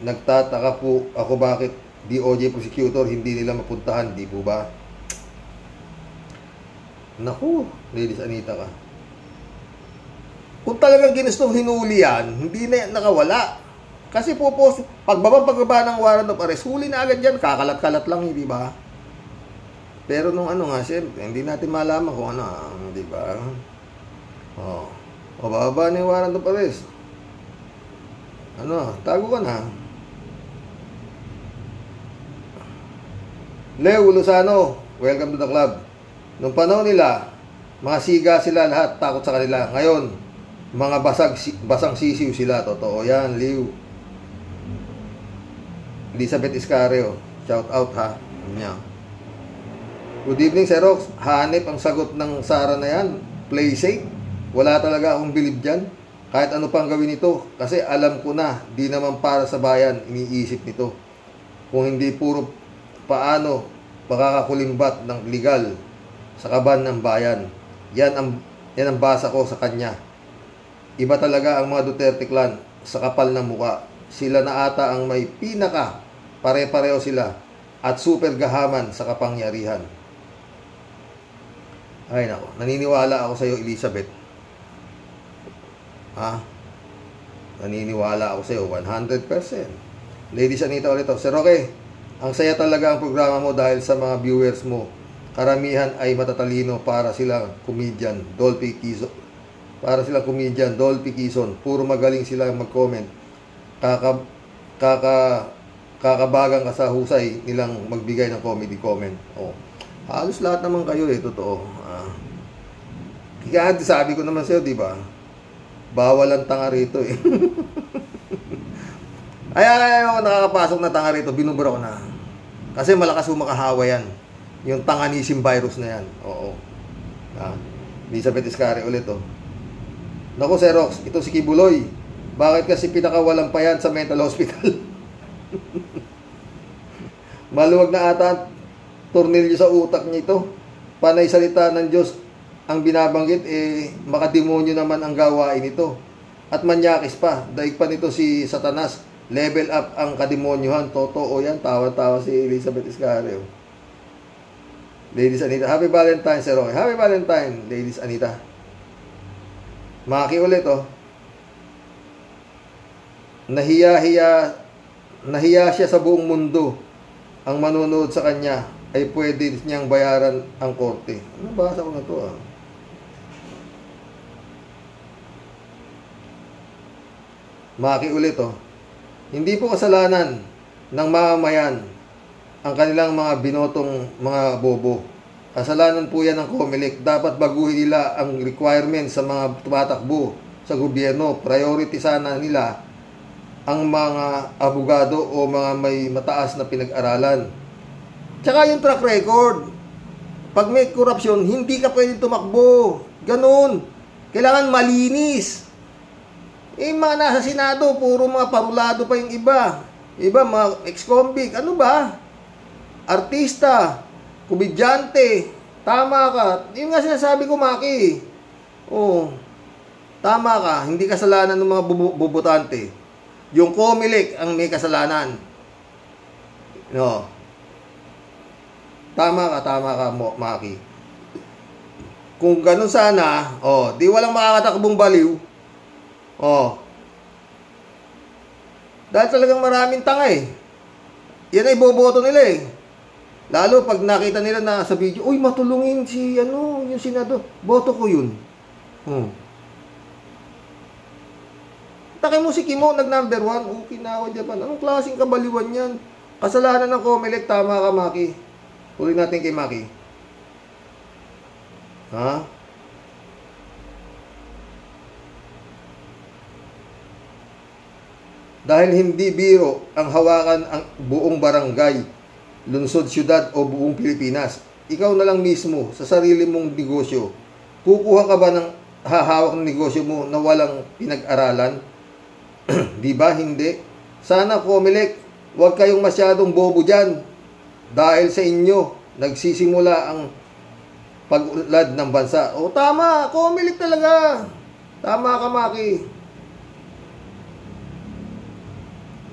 Nagtataka po ako bakit DOJ prosecutor hindi nila mapuntahan, di po ba? Naku, Ladies Anita ka. Kung talagang ginustong hinuli yan, hindi na yan nakawala. Kasi po pagbaba ng warrant of arrest, huli na agad yan, kakalat-kalat lang, di ba? Pero nung siyempre, hindi natin malaman kung di ba? Bababa na yung warrant of arrest. Tago ka na. Leo Lozano, welcome to the club. Nung panahon nila, mga siga sila lahat, takot sa kanila. Ngayon, mga basang sisiw sila. Totoo yan, Leo. Elizabeth Iscareo, shout out ha. Good evening, Sir Rox. Hanip ang sagot ng Sara na yan. Play safe. Wala talaga akong bilib dyan. Kahit ano pang gawin nito. Kasi alam ko na, di naman para sa bayan iniisip nito. Kung hindi puro paano makakakulimbat ng legal sa kaban ng bayan. Yan ang basa ko sa kanya. Iba talaga ang mga Duterte clan sa kapal ng muka. Sila na ata ang may pinaka pare-pareho sila at super gahaman sa kapangyarihan. Ay nako, naniniwala ako sa iyo, Elizabeth. Naniniwala ako sa iyo 100%. Ladies Anita ulit ako. Sir Roque, ang saya talaga ang programa mo dahil sa mga viewers mo. Karamihan ay matatalino para silang comedian, Dolphy Quezon. Puro magaling sila mag-comment. Kakabagang ka sa husay nilang magbigay ng comedy comment. Halos lahat naman kayo totoo. Kaya sabi ko naman sa'yo, di ba? Bawal ang tanga rito Ay, ako nakakapasok na tanga rito, binubura ko na. Kasi malakas makahawa yan. Yung tanganism virus na yan. Oo. Elizabeth Iscari ulit Naku, Sir Rox, ito si Kibuloy. Bakit kasi pinakawalan pa yan sa mental hospital? Maluwag na ata ang tornilyo sa utak niya ito. Panay salita ng Diyos ang binabanggit, makademonyo naman ang gawain ito. At manyakis pa. Daig pa nito si Satanas. Level up ang kademonyohan. Totoo yan. Tawa-tawa si Elizabeth Iscari. Ladies Anita. Happy Valentine, Sir Roy. Happy Valentine, Ladies Anita. Maki ulit nahiya siya sa buong mundo. Ang manonood sa kanya ay pwede niyang bayaran ang korte. Nabasa ko na to Maki ulit Hindi po kasalanan ng mamamayan ang kanilang mga binotong mga bobo. Kasalanan po yan ng COMELEC. Dapat baguhin nila ang requirements sa mga tumatakbo sa gobyerno. Priority sana nila ang mga abogado o mga may mataas na pinag-aralan. Tsaka yung track record. Pag may korupsyon, hindi ka pwede tumakbo. Ganun. Kailangan malinis. Mga nasa Senado, puro mga parulado pa yung iba. Iba, mga ex-convict. Ano ba? Artista, komedyante, tama ka. Yung nga sinasabi ko, Maki. Tama ka. Hindi kasalanan ng mga bubutante. Yung COMELEC ang may kasalanan. No. Tama ka, Maki. Kung ganun sana, di walang makakatakbong baliw. Dahil talagang maraming tanga Yan ay boboto nila Lalo pag nakita nila na sa video, uy, matulungin si, yung senador. Boto ko yun. Takay mo si Kimo, nag-number 1. Kinawa Japan. Anong klaseng kabaliwan yan? Kasalanan ng COMELEC, tama ka, Maki. Huli natin kay Maki. Dahil hindi biro ang hawakan ang buong barangay, lungsod, syudad o buong Pilipinas. Ikaw na lang mismo sa sarili mong negosyo. Kukuha ka ba ng hahawak ng negosyo mo na walang pinag-aralan? Di ba? Hindi. Sana COMELEC, huwag kayong masyadong bobo dyan. Dahil sa inyo, nagsisimula ang pag-ulad ng bansa. Tama, COMELEC talaga. Tama ka, Maki.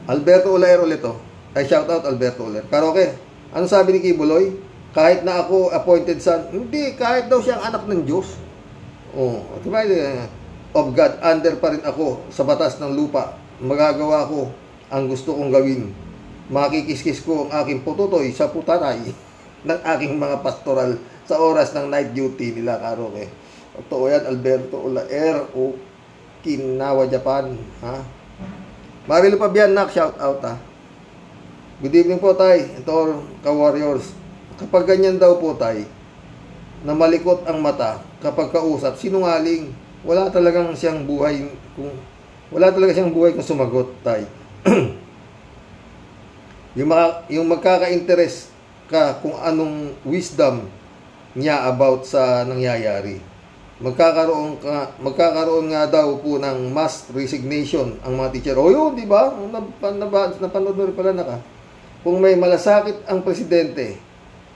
Alberto Olaer ulit Ay, shout out Alberto Olaer. Karaoke, ano sabi ni Kibuloy? Kahit na ako appointed son, hindi, kahit daw siyang anak ng Diyos. Diba, of God, under pa rin ako sa batas ng lupa. Magagawa ko ang gusto kong gawin. Makikiskis ko ang aking pututoy sa putanay ng aking mga pastoral sa oras ng night duty nila, Karaoke. Totoo yan, Alberto Olaer o Kinawa Japan. Marilo Pabianak, shout out Good evening po, Tay. Ito, ka-warriors. Kapag ganyan daw po, Tay, na malikot ang mata kapag kausap, sinungaling. Wala talaga siyang buhay kung sumagot, Tay. yung magkaka-interest ka kung anong wisdom niya about sa nangyayari. Magkakaroon nga daw po ng mass resignation ang mga teacher. Yun, di ba? Napanood mo rin pala Kung may malasakit ang presidente,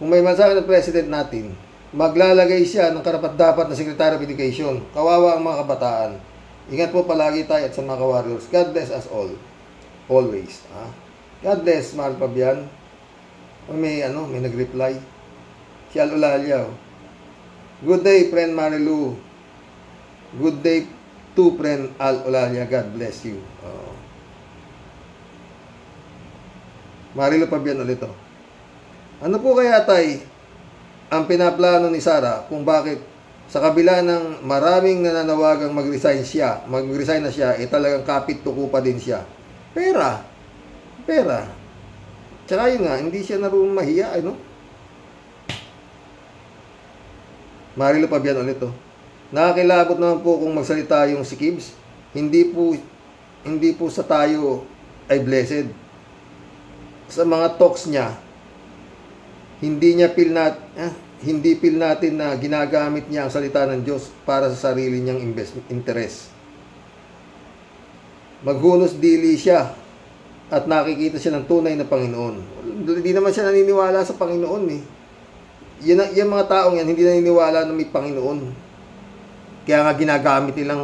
kung may malasakit ang president natin, maglalagay siya ng karapat-dapat na Secretary of Education. Kawawa ang mga kabataan. Ingat po palagi tayo at sa mga warriors. God bless us all. Always. God bless, Mahal Pabian. May nag-reply. Si Alulalia. Good day, friend Marilu. Good day to friend Al Olalia. God bless you. Marilu Pabian ulit Ano po kaya, Tay, ang pinaplano ni Sara kung bakit sa kabila ng maraming nananawagang mag-resign na siya, talagang kapit tuko pa din siya? Pera. Tsaka yun nga, hindi siya naroon mahiya, Marilo Pabian ulit Nakakilabot naman po kung magsalita yung si Kibs. Hindi po sa tayo ay blessed. Sa mga talks niya, hindi feel natin na ginagamit niya ang salita ng Diyos para sa sarili niyang interest. Maghunos dili siya at nakikita siya ng tunay na Panginoon. Hindi naman siya naniniwala sa Panginoon Yan mga taong yan, hindi naniniwala na may Panginoon. Kaya nga ginagamit nilang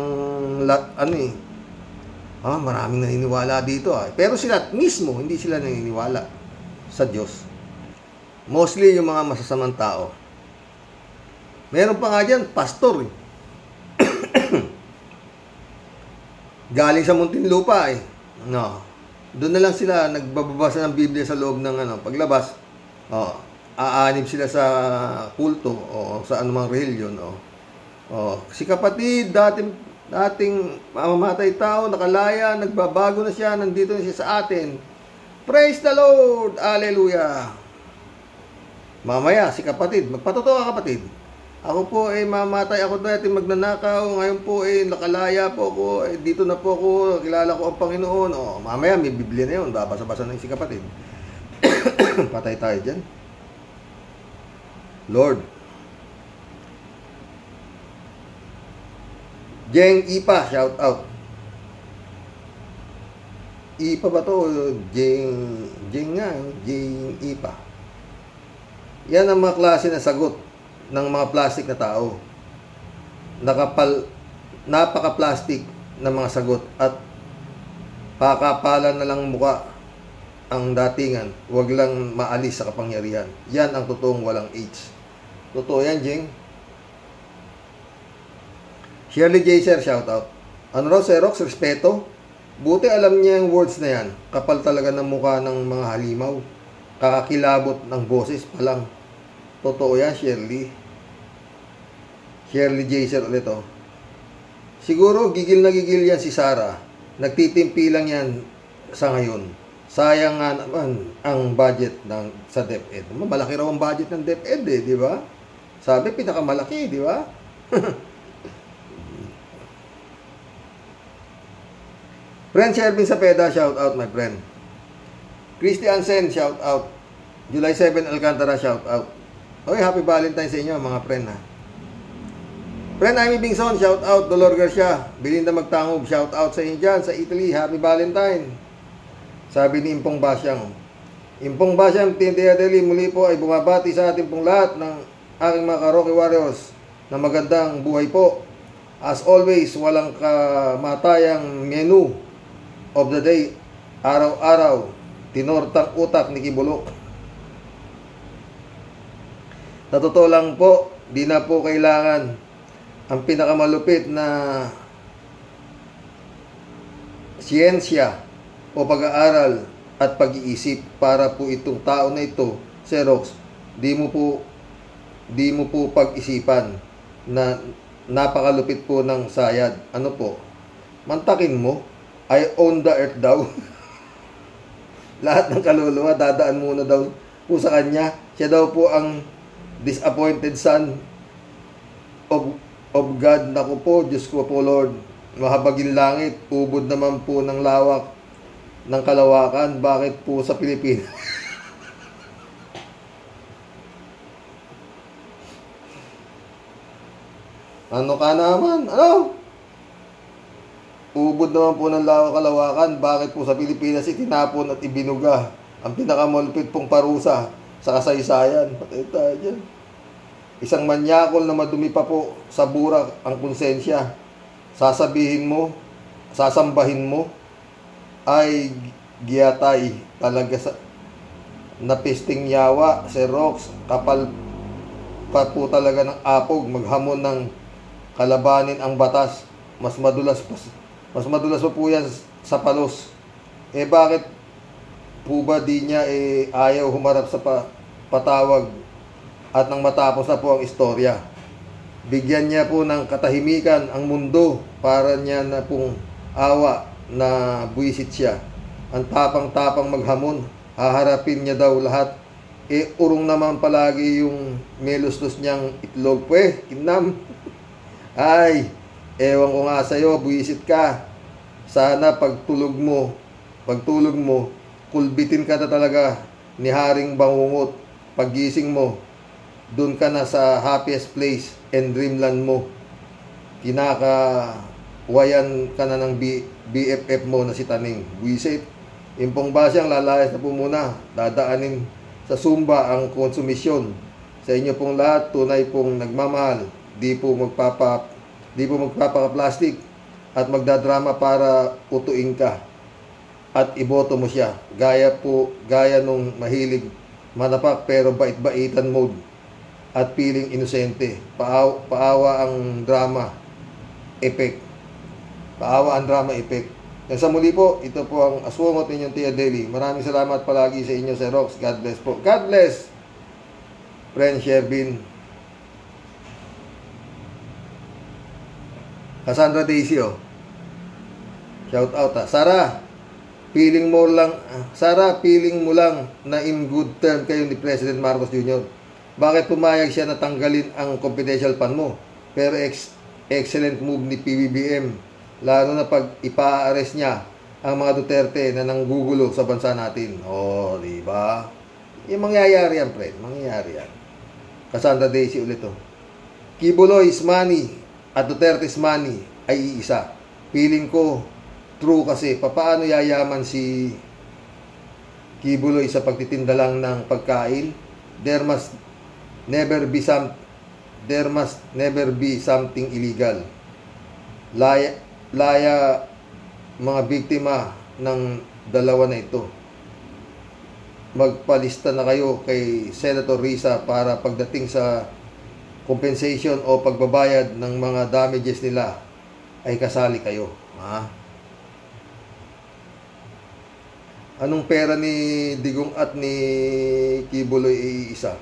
maraming naniniwala dito Pero sila mismo, hindi sila naniniwala sa Diyos. Mostly yung mga masasamang tao. Meron pa nga dyan, pastor Galing sa Muntinlupa No. Doon na lang sila nagbabasa ng Biblia sa loob ng paglabas. Aanib sila sa kulto o sa anumang reliyon. Si kapatid, dating mamamatay tao, nakalaya, nagbabago na siya, nandito na siya sa atin. Praise the Lord! Hallelujah! Mamaya, si kapatid, magpatotoo ka kapatid. Ako po mamatay ako dati magnanakaw, ngayon po nakalaya po ako, dito na po ako, kilala ko ang Panginoon. Mamaya may Biblia na yun, babasa-basa na si kapatid. Patay tayo dyan. Lord. Jeng Ipa, shout out. Ipa ba to? Jeng Ipa. Yan ang mga klase na sagot ng mga plastic na tao. Napaka-plastic na mga sagot at pakapalan na lang muka ang datingan. Huwag lang maalis sa kapangyarihan. Yan ang totoong walang H. Totoo yan, Jeng. Shirley Jaser, shout out. Ano raw, Xerox, respeto? Buti alam niya yung words na yan. Kapal talaga ng mukha ng mga halimaw. Kakakilabot ng boses pa lang. Totoo yan, Shirley. Shirley Jaser ulit, Siguro, gigil na gigil yan si Sarah. Nagtitimpi lang yan sa ngayon. Sayang nga naman ang budget sa DepEd. Malaki raw ang budget ng DepEd, di ba? Sabi, pinakamalaki, di ba? Friend Shervin Sapeda, shout out, my friend. Christy Ansen, shout out. July 7, Alcantara, shout out. Okay, happy Valentine's sa inyo, mga friend, ha. Friend Amy Bingson, shout out. Dolor Garcia, Belinda Magtangob, shout out sa inyo dyan, sa Italy, happy Valentine. Sabi ni Impong Basyang. Impong Basyang, Tintia Deli, muli po ay bumabati sa ating pong lahat ng aking mga Karoke Warriors na magandang buhay po. As always, walang kamatayang menu of the day, araw-araw, tinortang utak ni Kibulok. Sa totoo lang po, di na po kailangan ang pinakamalupit na siyensya o pag-aaral at pag-iisip para po itong tao na ito, Xerox, di mo po pag-isipan na napakalupit po ng sayad. Ano po? Mantakin mo. I own the earth daw. Lahat ng kaluluwa dadaan muna daw po sa kanya. Siya daw po ang disappointed son of God. Naku po, Diyos ko po, Lord. Mahabagin langit, ubod naman po ng lawak ng kalawakan. Bakit po sa Pilipinas? Ano ka naman? Ano? Ubod naman po ng kalawakan. Bakit po sa Pilipinas itinapon at ibinuga ang pinakamalupit pong parusa sa kasaysayan? Patay tayo dyan. Isang manyakol na madumi pa po sa burak ang konsensya. Sasabihin mo, sasambahin mo, ay giyatay talaga sa napisting yawa, Xerox, kapal pa po talaga ng apog, maghamon ng kalabanin ang batas. Mas madulas pa po yan sa palos. Bakit po ba di niya ayaw humarap sa patawag at nang matapos na po ang istorya? Bigyan niya po ng katahimikan ang mundo para niya na pong awa na buwisit siya. Ang tapang-tapang maghamon, haharapin niya daw lahat. Urong naman palagi yung melustos niyang itlog. Kinam. Ay, ewan ko nga sa'yo, buwisit ka. Sana pagtulog mo, kulbitin ka na talaga ni Haring Bangungot. Paggising mo, dun ka na sa happiest place and dreamland mo. Kinakawayan ka na ng BFF mo na si Taning. Buwisit. Impong Basyang, lalayas na po muna. Dadaanin sa Sumba ang konsumisyon. Sa inyo pong lahat, tunay pong nagmamahal. Di po magpapaka-plastic at magdadrama para utuin ka at iboto mo siya. Gaya nung mahilig manapak pero bait-baitan mode at piling inosente. Paawa ang drama effect. Yan sa muli po, ito po ang aswongot ninyong Tia Deli. Maraming salamat palagi sa inyo, Sir Rox. God bless po. God bless, friend Shervin. Cassandra Daisy, oh. Shout out, ha. Sarah, feeling mo lang na in good term kayo ni President Marcos Jr. Bakit pumayag siya na tanggalin ang confidential fund mo? Pero excellent move ni PBBM. Lalo na pag ipa-arrest niya ang mga Duterte na nanggugulo sa bansa natin. Oh, di ba? Yung mangyayari yan, friend. Mangyayari yan. Cassandra Daisy ulit, oh. Kibuloy's money at Duterte's money ay iisa. Feeling ko, true kasi. Paano yayaman si Kibuloy sa pagtitinda lang ng pagkain? There must never be something illegal. Laya mga biktima ng dalawa na ito. Magpalista na kayo kay Senator Risa para pagdating sa compensation o pagbabayad ng mga damages nila ay kasali kayo. Ha? Anong pera ni Digong at ni Kibuloy ay isa?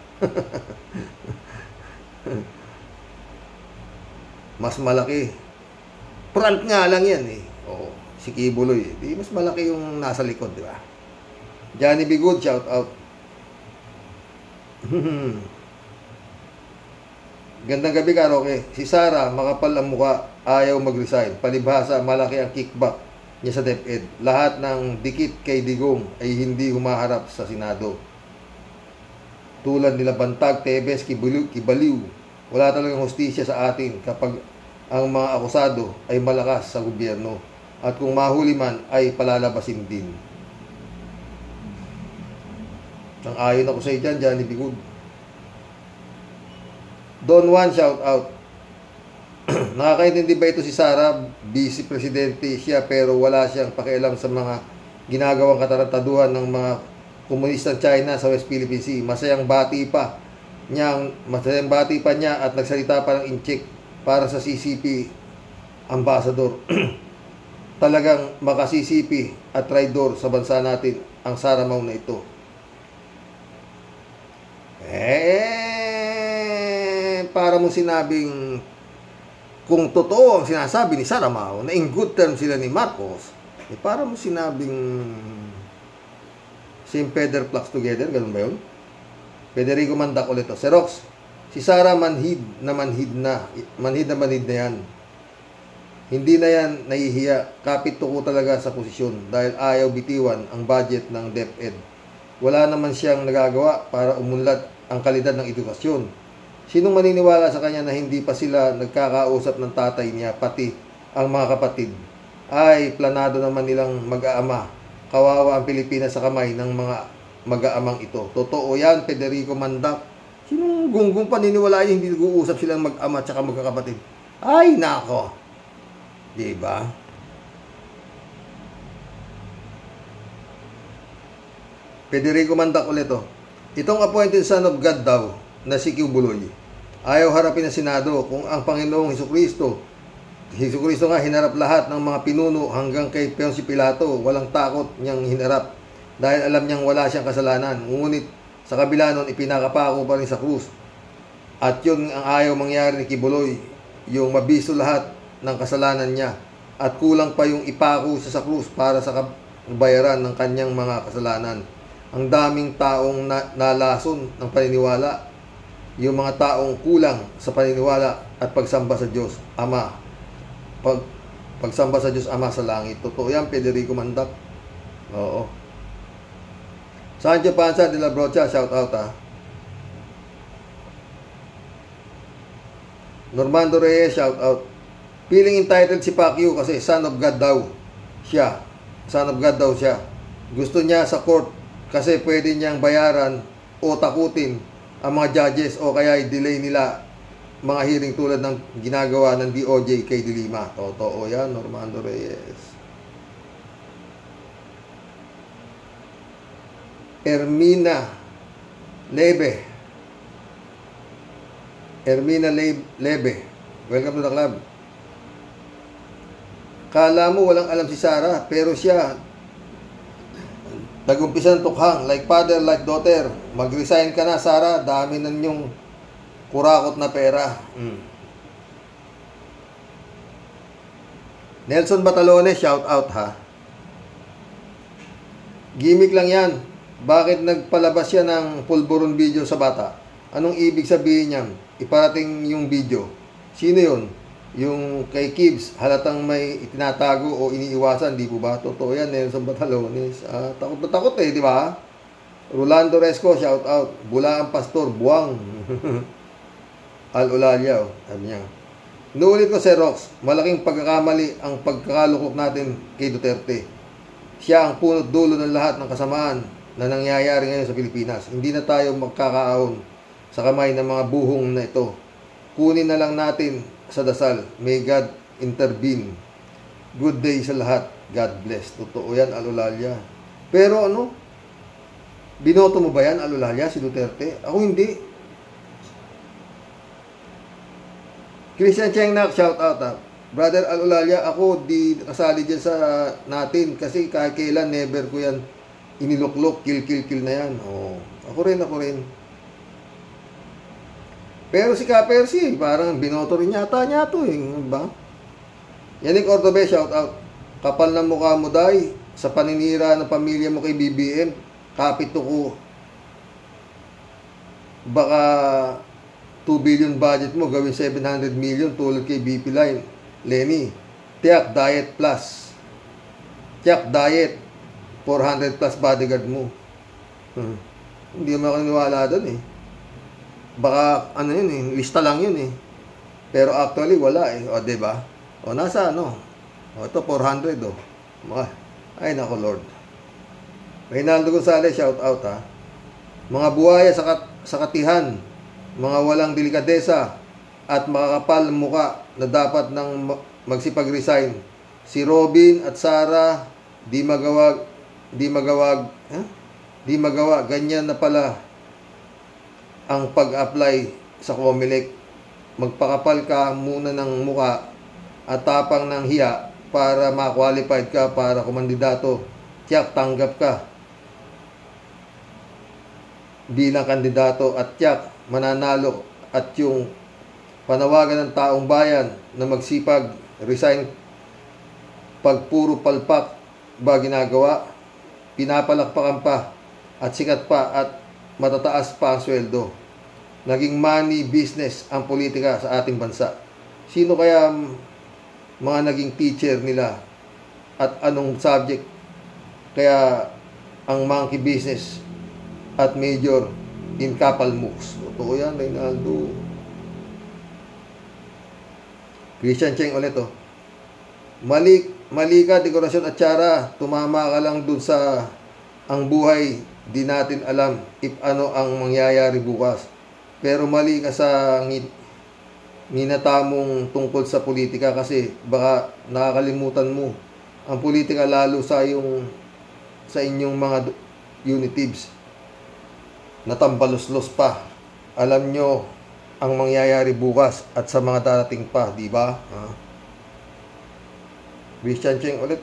Mas malaki. Front nga lang yan, eh. Oo, si Kibuloy. Di mas malaki yung nasa likod, di ba? Johnny B. Good, shout out. Gandang gabi, Karoke. Si Sara, makapal ang muka, ayaw mag-resign. Palibhasa, malaki ang kickback niya sa DepEd. Lahat ng dikit kay Digong ay hindi humaharap sa Senado. Tulad nila Bantag, Tebes, Kibaliw. Wala talagang hustisya sa atin kapag ang mga akusado ay malakas sa gobyerno. At kung mahuli man, ay palalabasin din. Ang ayon ako sa iyo dyan, Johnny Bigud. Don Juan, shout out. Nakakaintindi ba ito si Sara? Vice Presidente siya pero wala siyang pakialam sa mga ginagawang katarantaduhan ng mga komunistang China sa West Philippine Sea. Masayang bati pa niya at nagsalita pa ng incheck para sa CCP ambassador. Talagang maka-CCP at traidor sa bansa natin ang Sara Mau na ito. Para mo sinabing kung totoo ang sinasabi ni Sara Mau na in good terms sila ni Marcos, para mo sinabing same feather flocks together, ganun ba yun? Federico Mandak ulit to. Serox, si Sara manhid na yan. Hindi na yan nahihiya. Kapit tuko talaga sa posisyon dahil ayaw bitiwan ang budget ng DepEd. Wala naman siyang nagagawa para umunlad ang kalidad ng edukasyon. Sinong maniniwala sa kanya na hindi pa sila nagkakausap ng tatay niya, pati ang mga kapatid? Ay, planado naman nilang mag-aama. Kawawa ang Pilipinas sa kamay ng mga mag-aamang ito. Totoo yan, Federico Mandak. Sinong gunggong paniniwala niya hindi nag-uusap silang mag-ama at saka magkakapatid? Ay, nako. Diba? Federico Mandak ulit, oh. Itong appointed son of God daw na si Kibuloy ayaw harapin ng Senado kung ang Panginoong Hesukristo nga hinarap lahat ng mga pinuno hanggang kay Poncio Pilato. Walang takot niyang hinarap dahil alam niyang wala siyang kasalanan. Ngunit sa kabila nun, ipinakapako pa rin sa krus. At yun ang ayaw mangyari ni Kibuloy, yung mabisto lahat ng kasalanan niya. At kulang pa yung ipako siya sa krus para sa kabayaran ng kanyang mga kasalanan. Ang daming taong nalason ng paniniwala. Yung mga taong kulang sa paniniwala at pagsamba sa Diyos Ama. Pagsamba sa Diyos Ama sa langit. Totoo yan, Federico Mandak. Oo. Sancho Panza de la Brocha, shout out, ha. Normando Reyes, shout out. Feeling entitled si Pacquiao kasi son of God daw siya. Son of God daw siya. Gusto niya sa court kasi pwede niyang bayaran o takutin ang mga judges o kaya i-delay nila mga hearing tulad ng ginagawa ng DOJ kay De Lima. Totoo yan, Normando Reyes. Ermina Lebe. Welcome to the club. Kala mo walang alam si Sarah, pero siya nag-umpisa ng tukhang, like father, like daughter. Mag-resign ka na, Sarah, dami na yung kurakot na pera. Nelson Batalones, shout out ha. Gimmick lang yan. Bakit nagpalabas siya ng pulburon video sa bata? Anong ibig sabihin niyan? Iparating yung video. Sino yun? Yung kay Kibbs, halatang may itinatago o iniiwasan, di po ba? Totoo yan, Nelson Batalones. Takot na takot di ba? Rolando Resco, shout out. Bulaang Pastor, buwang. Al-Ulalia, sabi niya. Nuulit ko, Sir Rox, malaking pagkakamali ang pagkakalukok natin kay Duterte. Siya ang punot dulo ng lahat ng kasamaan na nangyayari ngayon sa Pilipinas. Hindi na tayo magkakaahon sa kamay ng mga buhong na ito. Kunin na lang natin sa dasal. May God intervene. Good day sa lahat. God bless. Totoo yan, Al-Ulalia. Pero binoto mo ba yan, Al-Ulalia, si Duterte? Ako hindi. Christian Chengnak, shout out ha. Brother Al-Ulalia, ako di kasali dyan sa natin kasi kahit kailan never ko yan iniluklok, kill na yan. Ako rin. Pero si Kapersi, parang binoto rin yata niya ito ba? Yannick Ordobe, shout out. Kapal ng mukha mo, Day, sa paninira ng pamilya mo kay BBM, kapito ko. Baka 2 billion budget mo, gawin 700 million tulad kay BP Line. Lenny, Tiyak Diet Plus. Tiyak Diet, 400 plus bodyguard mo. Hindi mo ako naniwala doon Baka, yun lista lang yun Pero actually, wala diba? Nasa ito 400 Ay, nako Lord. Reynaldo Gonzalez, shout out ha. Mga buhaya sa katihan, mga walang delikadesa at makakapal muka na dapat nang magsipag-resign. Si Robin at Sarah di magawa, ganyan na pala ang pag-apply sa Comelec. Magpakapal ka muna ng muka at tapang ng hiya para ma-qualified ka para kumandidato. Tiyak, tanggap ka bilang kandidato at tiyak, mananalo. At yung panawagan ng taong bayan na magsipag, resign, pag puro palpak ba ginagawa, pinapalakpakan pa at sikat pa at matataas pa ang sweldo. Naging money business ang politika sa ating bansa. Sino kaya mga naging teacher nila at anong subject kaya ang monkey business at major in couple moves? Totoo yan, Reynaldo. Christian Cheng ulit Mali ka, dekorasyon at tsara. Tumama ka lang dun sa ang buhay. Di natin alam if ano ang mangyayari bukas. Pero mali ka sa ninatamong tungkol sa politika kasi baka nakakalimutan mo ang politika lalo sa inyong mga unitives. Natambalos-los pa. Alam nyo ang mangyayari bukas at sa mga darating pa, di ba? Christian Cheng ulit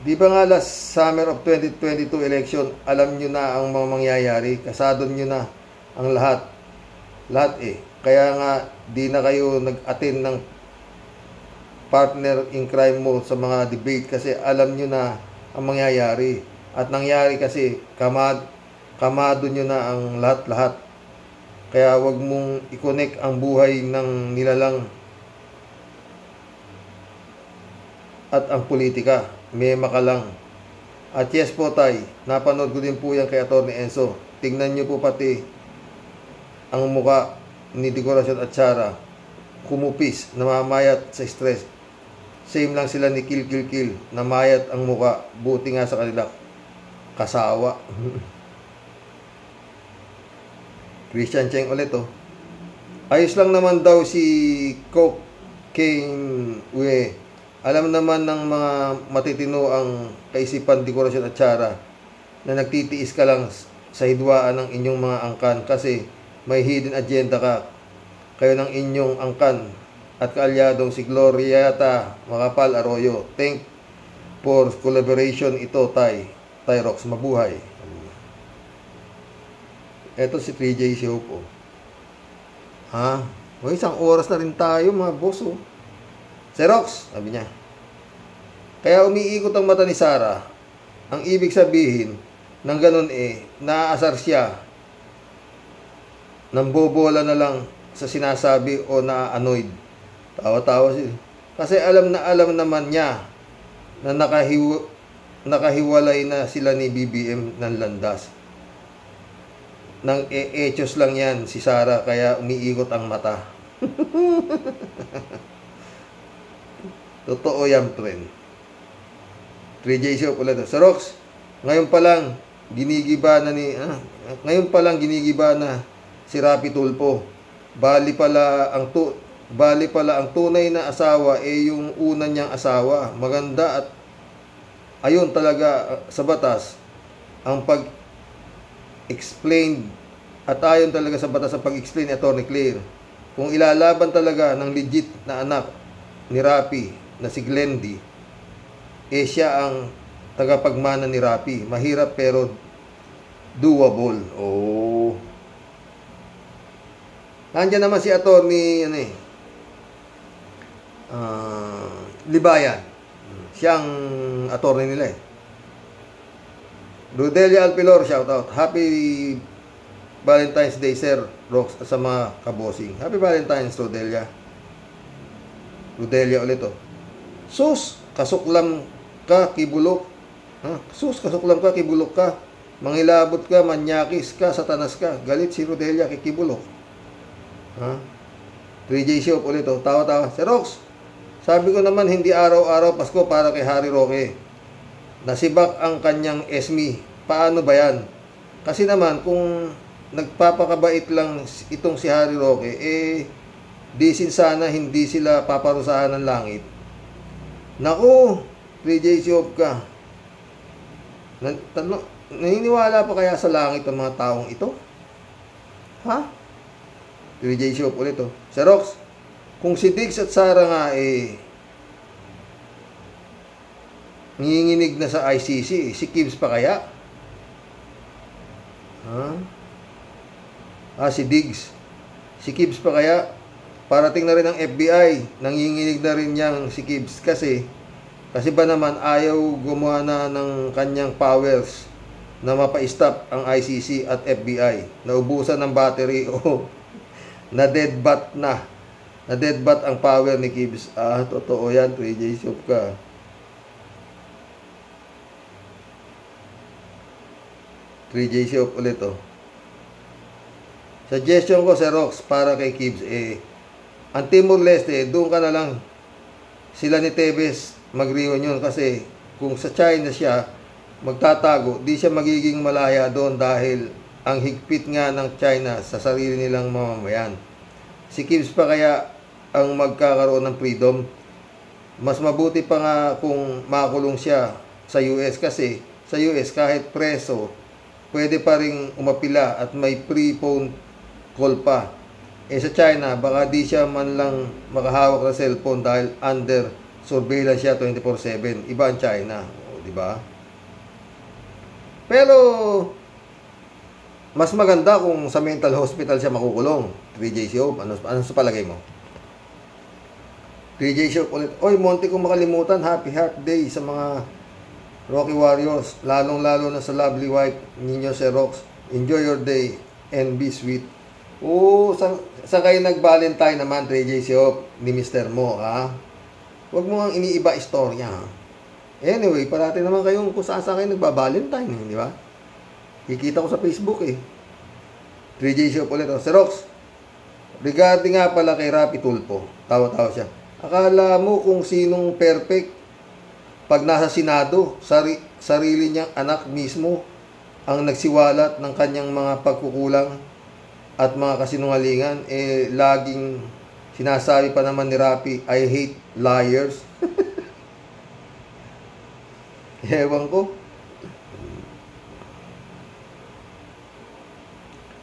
Di ba nga last summer of 2022 election, alam nyo na ang mga mangyayari, kasado nyo na ang lahat. Kaya nga, di na kayo nag-attend ng partner in crime mo sa mga debate kasi alam nyo na ang mangyayari. At nangyari kasi, kamado nyo na ang lahat-lahat. Kaya wag mong i-connect ang buhay ng nilalang at ang politika. Mema ka lang. At yes po tay, napanood ko din po yan kay Atty. Enzo. Tingnan nyo po pati ang muka ni Dekorasyon at Tsara. Kumupis, namamayat sa stress. Same lang sila ni Kill, namayat ang muka. Buti nga sa kanila kasawa. Christian Cheng ulit Ayos lang naman daw si Cocaine We. Alam naman ng mga matitino ang kaisipan, Dekorasyon at Tsara na nagtitiis ka lang sa hidwaan ng inyong mga angkan kasi may hidden agenda ka. Kayo ng inyong angkan at kaalyadong si Glorieta Macapal Arroyo. Thank for collaboration ito, Tyrox, mabuhay. Eto si 3J Siopo. Ha? O, isang oras na rin tayo mga boss. Oh. Xerox, sabi niya. Kaya umiikot ang mata ni Sarah. Ang ibig sabihin ng ganun naaasar siya. Nambobola na lang sa sinasabi o na-annoyed. Tawa-tawa siya. Kasi alam naman niya na nakahiwalay na sila ni BBM ng landas. Nang eechos lang yan si Sarah, kaya umiikot ang mata. Totoo yan, friend. 3J Show ulit. Sa Rox, ngayon pa lang ginigiba na si Rapi Tulfo. Bali pala ang tunay na asawa yung una niyang asawa. Maganda at ayun talaga sa batas ang pag-explain at ayon talaga sa batas ang pag-explain ni Atty. Claire. Kung ilalaban talaga ng legit na anak ni Rapi na si Glendy, siya ang tagapagmana ni Rapi. Mahirap pero doable. Oh. Nandiyan naman si Atty. Libayan. Siyang attorney nila Rodelia Alpilor, shoutout. Happy Valentine's Day, Sir Rox, sa mga kabosing. Happy Valentine's, Rodelia. Rodelia ulit Sus, kasuklam ka, kibulok. Sus, kasuklam ka, kibulok ka. Mangilabot ka, manyakis ka, satanas ka. Galit si Rodelia, kikibulok. 3J Shop ulit Tawa-tawa. Sir Rox, sabi ko naman hindi araw-araw Pasko para kay Harry Roque. Nasibak ang kanyang esmi. Paano ba yan? Kasi naman kung nagpapakabait lang itong si Harry Roque, disin sana hindi sila paparusahan ng langit. Naku, 3J Shop ka. Naniniwala pa kaya sa langit ang mga taong ito? Ha? 3J Shop ulit Sir Rox, kung si Diggs at Sarah nga nanginginig na sa ICC, si Gibbs pa kaya? Si Diggs. Si Gibbs pa kaya? Parating na rin ang FBI, nanginginig na rin niyang si Gibbs kasi ba naman ayaw gumawa na ng kanyang powers na mapa-stop ang ICC at FBI. Naubusan ng battery na-deadbat na. Na-deadbat ang power ni Gibbs. Totoo yan, 3J Shop ka. Shop ulit Suggestion ko sa Rox para kay Gibbs ang Timor-Leste, doon ka na lang sila ni Tevez mag-reunion kasi kung sa China siya magtatago, di siya magiging malaya doon dahil ang higpit nga ng China sa sarili nilang mamamayan. Si Gibbs pa kaya ang magkakaroon ng freedom? Mas mabuti pa nga kung makulong siya sa US kasi sa US kahit preso, pwede pa ring umapila at may pre-phone call pa. Sa China, baka di siya man lang makahawak ng cellphone dahil under surveillance siya 24/7. Iba ang China, di ba? Pero mas maganda kung sa mental hospital siya makukulong. 3J Shop, ano sa palagay mo? 3J Shop ulit. Oy, munti kong makalimutan. Happy Heart Day sa mga Rocky Warriors. Lalong-lalo na sa lovely wife ninyo, Sir Rox. Enjoy your day and be sweet. Sa kayo nag-Valentine naman, 3J Shop, ni Mr. Mo, ha? Huwag mo ang iniiba istorya, ha? Anyway, parati naman kayong kung saan kayo nagba-Valentine, di ba? Kikita ko sa Facebook, 3J Shop ulit. Sir Rox, regarding nga pala kay Rapi Tulfo, tawa-tawa siya. Akala mo kung sinong perfect pag nasa Senado, sarili niyang anak mismo ang nagsiwalat ng kanyang mga pagkukulang at mga kasinungalingan, laging sinasabi pa naman ni Rapi, I hate liars. Ewan ko.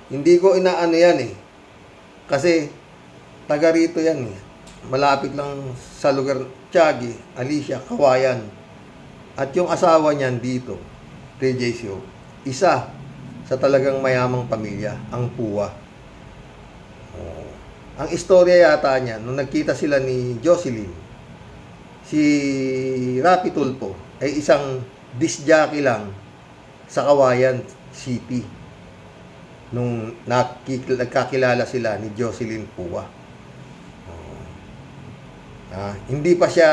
Hindi ko inaano yan kasi taga rito yan malapit lang sa lugar, Tiagi, Alicia, Kawayan. At yung asawa niyan dito, Rejoice, isa sa talagang mayamang pamilya, ang Puwa. Ang istorya yata niya, nung nagkita sila ni Jocelyn, si Rapi Tulfo ay isang disc jockey lang sa Kawayan City nung nagkakilala sila ni Jocelyn Puwa. Hindi pa siya,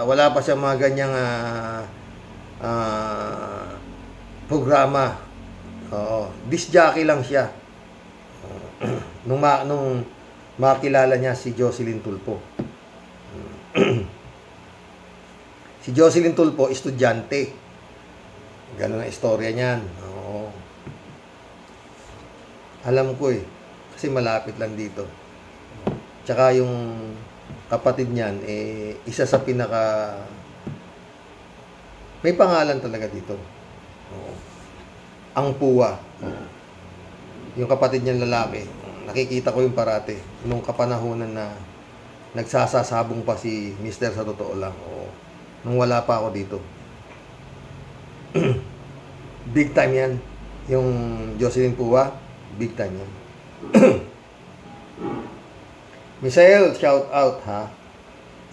wala pa siya mga ganyang programa. Disc jockey lang siya. Nung makilala niya si Jocelyn Tulfo. Si Jocelyn Tulfo, estudyante. Ganun ang istorya niyan. Oo. Alam ko kasi malapit lang dito. Tsaka yung kapatid niyan, isa sa pinaka... May pangalan talaga dito. Oo. Ang Puwa. Yung kapatid niyan lalaki, nakikita ko yung parate nung kapanahunan na nagsasasabong pa si Mister sa totoo lang. Oo. Nung wala pa ako dito. Big time yan. Yung Jocelyn Puwa, big time yan. Misael, shout out ha.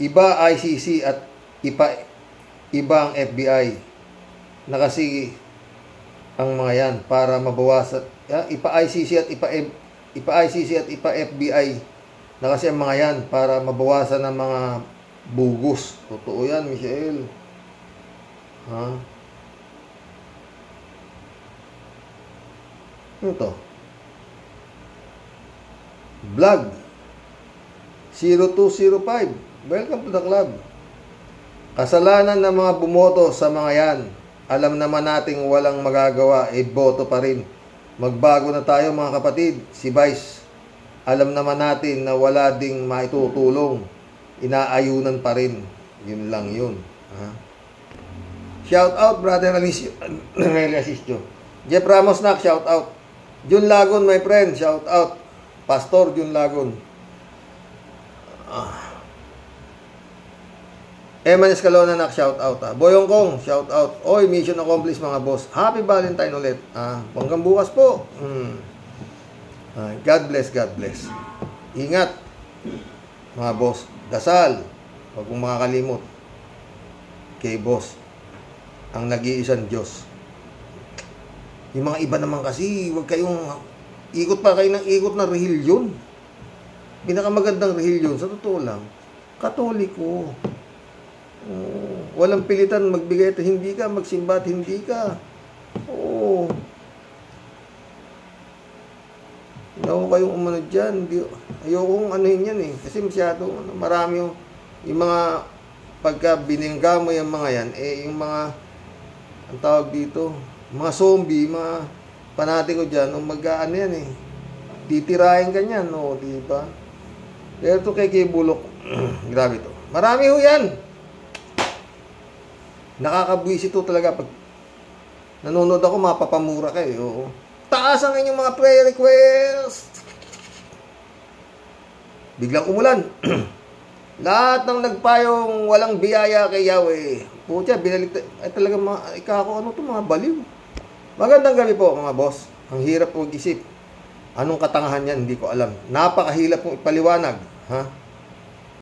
Iba ICC at iba ang FBI na kasi ang mga yan para mabawasan. Ipa ICC at ipa FBI na kasi ang mga yan para mabawasan ng mga bugos. Totoo yan, Misael. Ha? Ano to? Vlog 0205. Welcome to the club. Kasalanan ng mga bumoto sa mga yan. Alam naman nating walang magagawa, boto pa rin. Magbago na tayo mga kapatid. Si Vice, alam naman natin na wala ding maitutulong. Inaayunan pa rin. Yun lang yun. Ha? Shout out, brother Relasisyo. Jeff Ramos nak, shout out. Jun Lagon, my friend, shout out. Pastor Jun Lagon. Eman Escalona nak, shout out. Boyong Kong, shout out. Oy, mission accomplished mga boss. Happy Valentine ulit. Hanggang bukas po. God bless, God bless. Ingat mga boss. Dasal. Huwag mong makakalimot kay boss ang nag-iisang Diyos. Yung mga iba naman kasi, huwag kayong ikot pa kayo ng ikot na relihiyon. Pinakamagandang relihiyon, sa totoo lang, Katoliko. Walang pilitan magbigay at hindi ka, magsimba at hindi ka. Oo. Hindi ako kayong umano dyan. Ayokong anuhin yan kasi masyado, marami yung mga, pagka biningga mo yung mga yan, yung mga, ang tawag dito, mga zombie, mga panatiko dyan, mag-ano yan titirahin ka niyan, diba? Pero ito kay Bulok, grabe to. Marami ho yan. Nakakabwis ito talaga pag nanonood ako, mapapamura kayo. Taas ang inyong mga prayer request. Biglang umulan. Lahat ng nagpayong walang biyaya kay Yahweh. Pucha, binalik ay talaga mga baliw. Magandang gabi po mga boss. Ang hirap mag-isip. Anong katangahan yan, hindi ko alam. Napakahirap kong ipaliwanag. Ha?